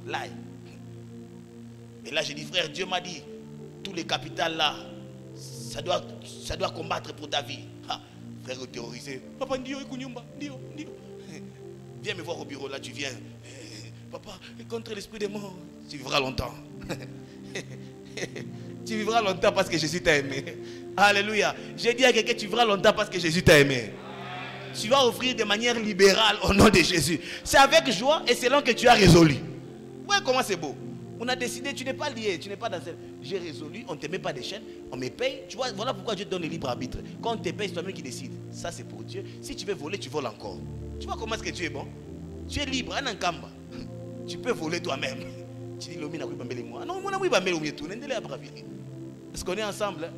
Là. Et là, je dis, frère, Dieu m'a dit, tous les capitales là, ça doit combattre pour ta vie. Frère terrorisé. Papa, Ndio, Ndio. Viens me voir au bureau, là, tu viens. Papa, contre l'esprit des morts, tu vivras longtemps. Tu vivras longtemps parce que Jésus t'a aimé. Alléluia. J'ai dit à quelqu'un, tu vivras longtemps parce que Jésus t'a aimé. Tu vas offrir de manière libérale au nom de Jésus. C'est avec joie et selon que tu as résolu. Ouais, comment c'est beau. On a décidé, tu n'es pas lié, tu n'es pas dans cette... J'ai résolu, on ne te met pas des chaînes, on me paye. Tu vois, voilà pourquoi Dieu te donne le libre arbitre. Quand on te paye, c'est toi-même qui décide. Ça, c'est pour Dieu. Si tu veux voler, tu voles encore. Tu vois comment est-ce que tu es bon? Tu es libre, Anankamba. Tu peux voler toi-même. Tu dis, l'homme n'a pas mis moi. Non, mon ami va mettre tout. Est-ce qu'on est ensemble? Hein?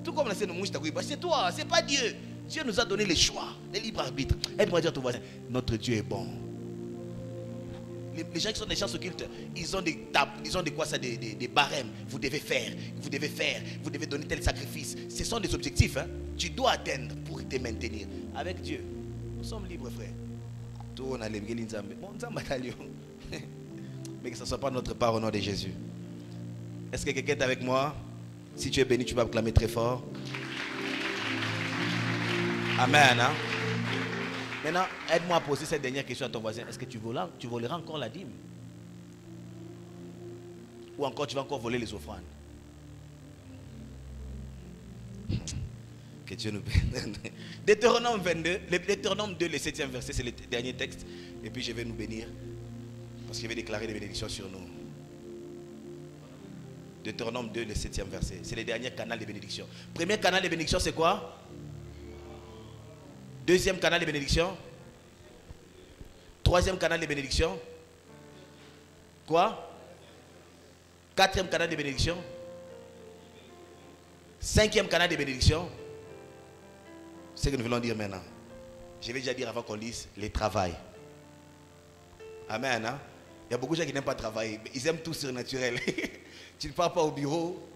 Tout comme c'est toi, c'est pas Dieu. Dieu nous a donné le choix, le libre arbitre. Aide-moi à dire à ton voisin, notre Dieu est bon. Les gens qui sont des gens occultes, ils ont des tables, ils ont des barèmes. Vous devez faire, vous devez donner tel sacrifice. Ce sont des objectifs, hein. Tu dois atteindre pour te maintenir. Avec Dieu, nous sommes libres, frère. Mais que ce ne soit pas notre part au nom de Jésus. Est-ce que quelqu'un est avec moi? Si tu es béni, tu vas acclamer très fort. Amen. Hein? Maintenant, aide-moi à poser cette dernière question à ton voisin. Est-ce que tu voleras encore la dîme? Ou encore tu vas encore voler les offrandes? Que Dieu nous bénisse. Deutéronome 22, Deutéronome 2, le 7e verset, c'est le dernier texte. Et puis je vais nous bénir. Parce que je vais déclarer des bénédictions sur nous. Deutéronome 2, le 7e verset. C'est le dernier canal de bénédiction. Premier canal de bénédiction, c'est quoi? Deuxième canal de bénédiction. Troisième canal de bénédiction. Quoi? Quatrième canal de bénédiction. Cinquième canal de bénédiction. C'est ce que nous voulons dire maintenant. Je vais déjà dire avant qu'on lise les travails. Amen. Hein? Il y a beaucoup de gens qui n'aiment pas travailler. Mais ils aiment tout surnaturel. Tu ne pars pas au bureau.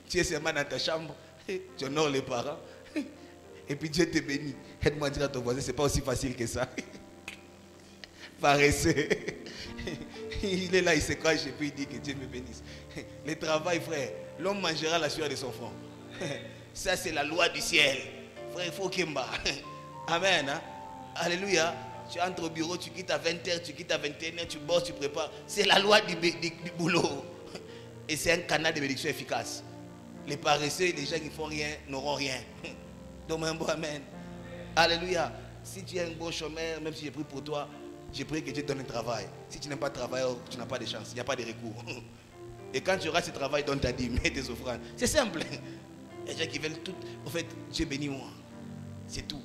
Tu es seulement dans ta chambre. Tu honores les parents. Et puis Dieu te bénit. Aide-moi à dire à ton voisin, ce n'est pas aussi facile que ça. Paresseux. Il est là, il se cache et puis il dit que Dieu me bénisse. Le travail, frère, l'homme mangera la sueur de son front. Ça, c'est la loi du ciel. Frère, il faut qu'il me bat. Amen. Hein? Alléluia. Tu entres au bureau, tu quittes à 20h, tu quittes à 21h, tu bosses, tu prépares. C'est la loi du boulot. Et c'est un canal de bénédiction efficace. Les paresseux, les gens qui ne font rien, n'auront rien. Donc, un bon amen. Alléluia. Si tu es un bon chômeur, même si j'ai pris pour toi, j'ai prié que Dieu te donne un travail. Si tu n'aimes pas travailler, tu n'as pas de chance. Il n'y a pas de recours. Et quand tu auras ce travail, donne ta dîme, mets tes offrandes. C'est simple. Les gens qui veulent tout. En fait, Dieu bénis moi. C'est tout.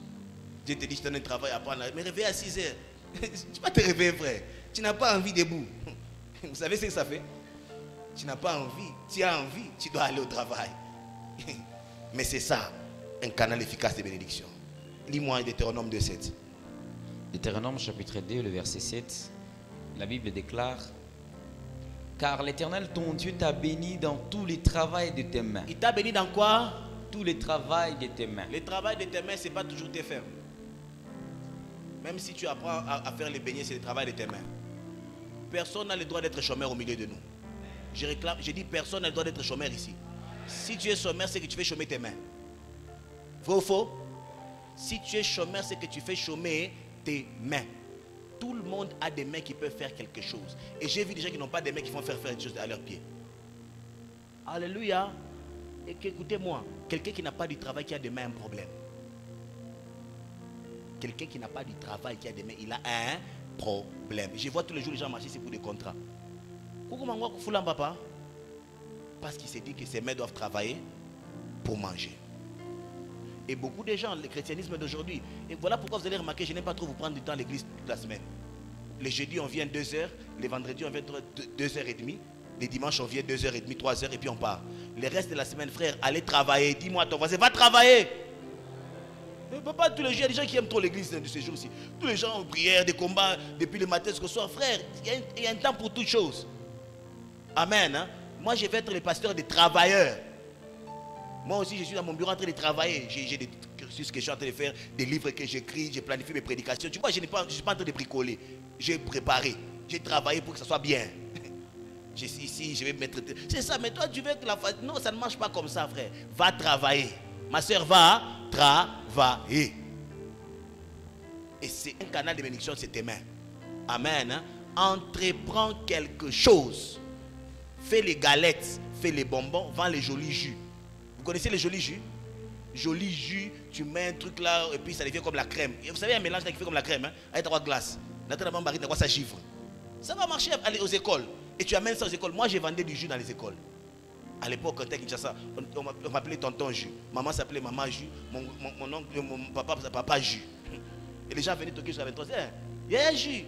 Dieu te dit, je te donne un travail à prendre. Mais réveille à 6 heures. Tu ne vas pas te réveiller, frère. Tu n'as pas envie debout. Vous savez ce que ça fait? Tu n'as pas envie. Tu as envie, tu dois aller au travail. Mais c'est ça, un canal efficace de bénédiction. Lis-moi Deutéronome 2,7. Deutéronome chapitre 2, le verset 7. La Bible déclare: car l'Éternel ton Dieu t'a béni dans tous les travaux de tes mains. Il t'a béni dans quoi? Tous les travaux de tes mains. Le travail de tes mains, ce n'est pas toujours tes fermes. Même si tu apprends à faire les beignets, c'est le travail de tes mains. Personne n'a le droit d'être chômeur au milieu de nous. Je dis personne n'a le droit d'être chômeur ici. Si tu es chômeur, c'est que tu fais chômer tes mains. Vrai ou faux? Si tu es chômeur, c'est que tu fais chômer tes mains. Tout le monde a des mains qui peuvent faire quelque chose. Et j'ai vu des gens qui n'ont pas des mains qui vont faire des choses à leurs pieds. Alléluia. Et écoutez-moi, quelqu'un qui n'a pas du travail, qui a des mains, a un problème. Quelqu'un qui n'a pas du travail, qui a des mains, il a un problème. Je vois tous les jours les gens marcher, c'est pour des contrats. Parce qu'il s'est dit que ses mains doivent travailler pour manger. Et beaucoup de gens, le christianisme d'aujourd'hui, et voilà pourquoi vous allez remarquer, je n'aime pas trop vous prendre du temps à l'église toute la semaine. Les jeudis, on vient 2 heures, les vendredis, on vient 2h30, les dimanches, on vient 2h30, 3h, et puis on part. Le reste de la semaine, frère, allez travailler. Dis-moi à ton voisin, va travailler. Mais pas tous les jours, il y a des gens qui aiment trop l'église de ces jours-ci. Tous les gens en prière, des combats, depuis le matin jusqu'au soir. Frère, il y a un temps pour toutes choses. Amen. Hein? Moi, je vais être le pasteur des travailleurs. Moi aussi, je suis dans mon bureau en train de travailler. J'ai des cursus que je suis en train de faire, des livres que j'écris, j'ai planifié mes prédications. Tu vois, je ne suis pas en train de bricoler. J'ai préparé, j'ai travaillé pour que ça soit bien. Je suis ici, je vais me mettre... C'est ça, mais toi, tu veux que la... Non, ça ne marche pas comme ça, frère. Va travailler. Ma soeur, va travailler. Et c'est un canal de bénédiction, c'est tes mains. Amen. Hein? Entreprends quelque chose. Fais les galettes, fais les bonbons, vends les jolis jus. Vous connaissez les jolis jus? Joli jus, tu mets un truc là et puis ça devient comme la crème. Et vous savez, un mélange là qui fait comme la crème, hein? Avec ta glace. Ça givre. Ça va marcher aller aux écoles. Et tu amènes ça aux écoles. Moi, j'ai vendu du jus dans les écoles. À l'époque, quand on m'appelait tonton jus. Maman s'appelait maman jus. Mon oncle, mon papa jus. Et les gens venaient toquer jusqu'à 23 heures. Il y a un jus.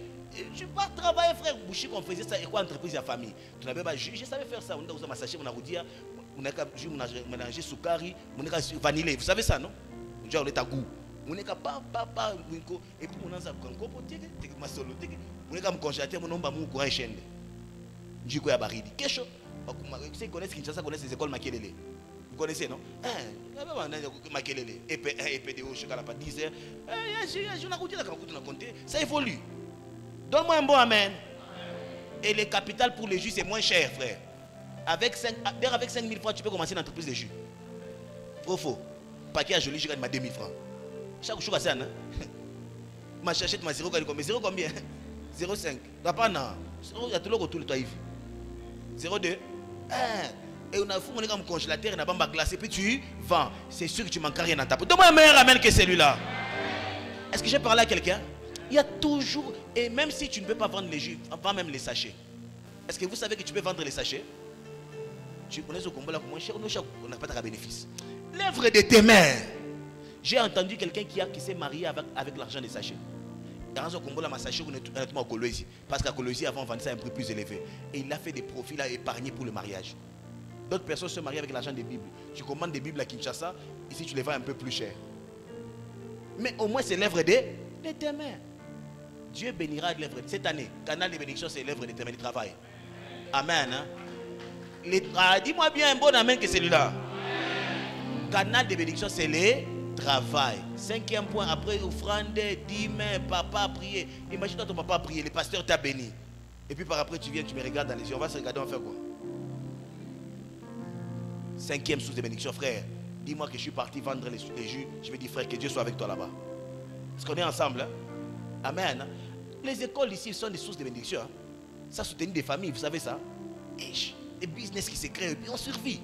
Tu vas travailler, frère. Boucher qu'on faisait ça. Et quoi, entreprise et famille. Tu n'avais pas jus. Je savais faire ça. On a massagé, on a roudi. On a jus, on a mélangé soukari. On a vanillé. Vous savez ça, non? On est à goût. On est capable, papa, et puis on a ça. On est comme congélateur. On a un courant et chaîne. Du coup, il y a baridi. Qu'est-ce que vous connaissez Kinshasa, connaissent les écoles Makelele. Vous connaissez, non? Makelele. EPDO, je ne sais pas 10 heures. Ça évolue. Donne-moi un bon amen. Et les capitales pour les jus, c'est moins cher, frère. Avec 5 000 francs, tu peux commencer une entreprise de jus. Faux. Paquet à joli, je gagne ma 2 000 francs. Chaque jour, c'est ça, non? Ma chachette, ma 0 combien? 0 combien? 0,5. Non. Il y a tout le retour de toi, Yves. 0,2. Et on a fou, on est comme congélateur, on a pas glacé, puis tu vends. C'est sûr que tu manques rien dans ta peau. Donne-moi un meilleur amen que celui-là. Est-ce que j'ai parlé à quelqu'un? Il y a toujours, et même si tu ne peux pas vendre les jus, vends même les sachets. Est-ce que vous savez que tu peux vendre les sachets? Tu connais ce combat là pour moins cher, on n'a pas de bénéfice. L'œuvre de tes mains. J'ai entendu quelqu'un qui s'est marié avec l'argent des sachets. Dans ce combat là, ma sachet, on est honnêtement au Colosie. Parce qu'à Colosie, avant, on vendait ça à un prix plus élevé. Et il a fait des profits là épargnés pour le mariage. D'autres personnes se marient avec l'argent des Bibles. Tu commandes des Bibles à Kinshasa, ici tu les vends un peu plus cher. Mais au moins c'est l'œuvre de tes mains. Dieu bénira l'œuvre. Cette année, canal de bénédiction, c'est l'œuvre de tes mains de travail. Amen. Hein? Dis-moi bien un bon amen que celui-là. Canal de bénédiction, c'est les travail. 5e point, après offrande, dîmes, papa prier. Imagine-toi ton papa prier, le pasteur t'a béni. Et puis par après tu viens, tu me regardes dans les yeux. On va se regarder, on va faire quoi? 5e source de bénédiction, frère. Dis-moi que je suis parti vendre les jus. Je vais dire, frère, que Dieu soit avec toi là-bas. Parce qu'on est ensemble. Hein? Amen. Les écoles ici sont des sources de bénédiction. Hein? Ça soutient des familles, vous savez ça? Et des business qui se créent, et puis on survit.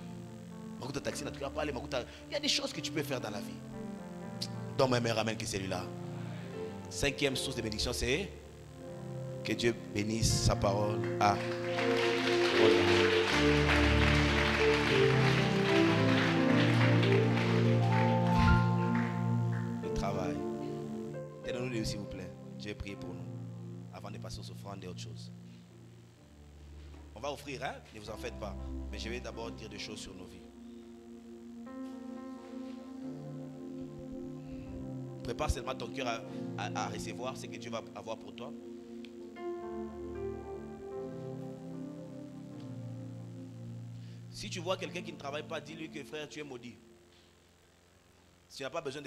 Il y a des choses que tu peux faire dans la vie. Donne-moi un meilleur amen que celui-là. 5e source de bénédiction, c'est que Dieu bénisse sa parole à le travail. Tenez-nous lieu, s'il vous plaît. Je vais prier pour nous. Avant de passer aux offrandes et autres choses. On va offrir, hein? Ne vous en faites pas. Mais je vais d'abord dire des choses sur nos vies. Prépare seulement ton cœur à recevoir ce que Dieu va avoir pour toi. Si tu vois quelqu'un qui ne travaille pas, dis-lui que frère, tu es maudit. Si tu n'as pas besoin de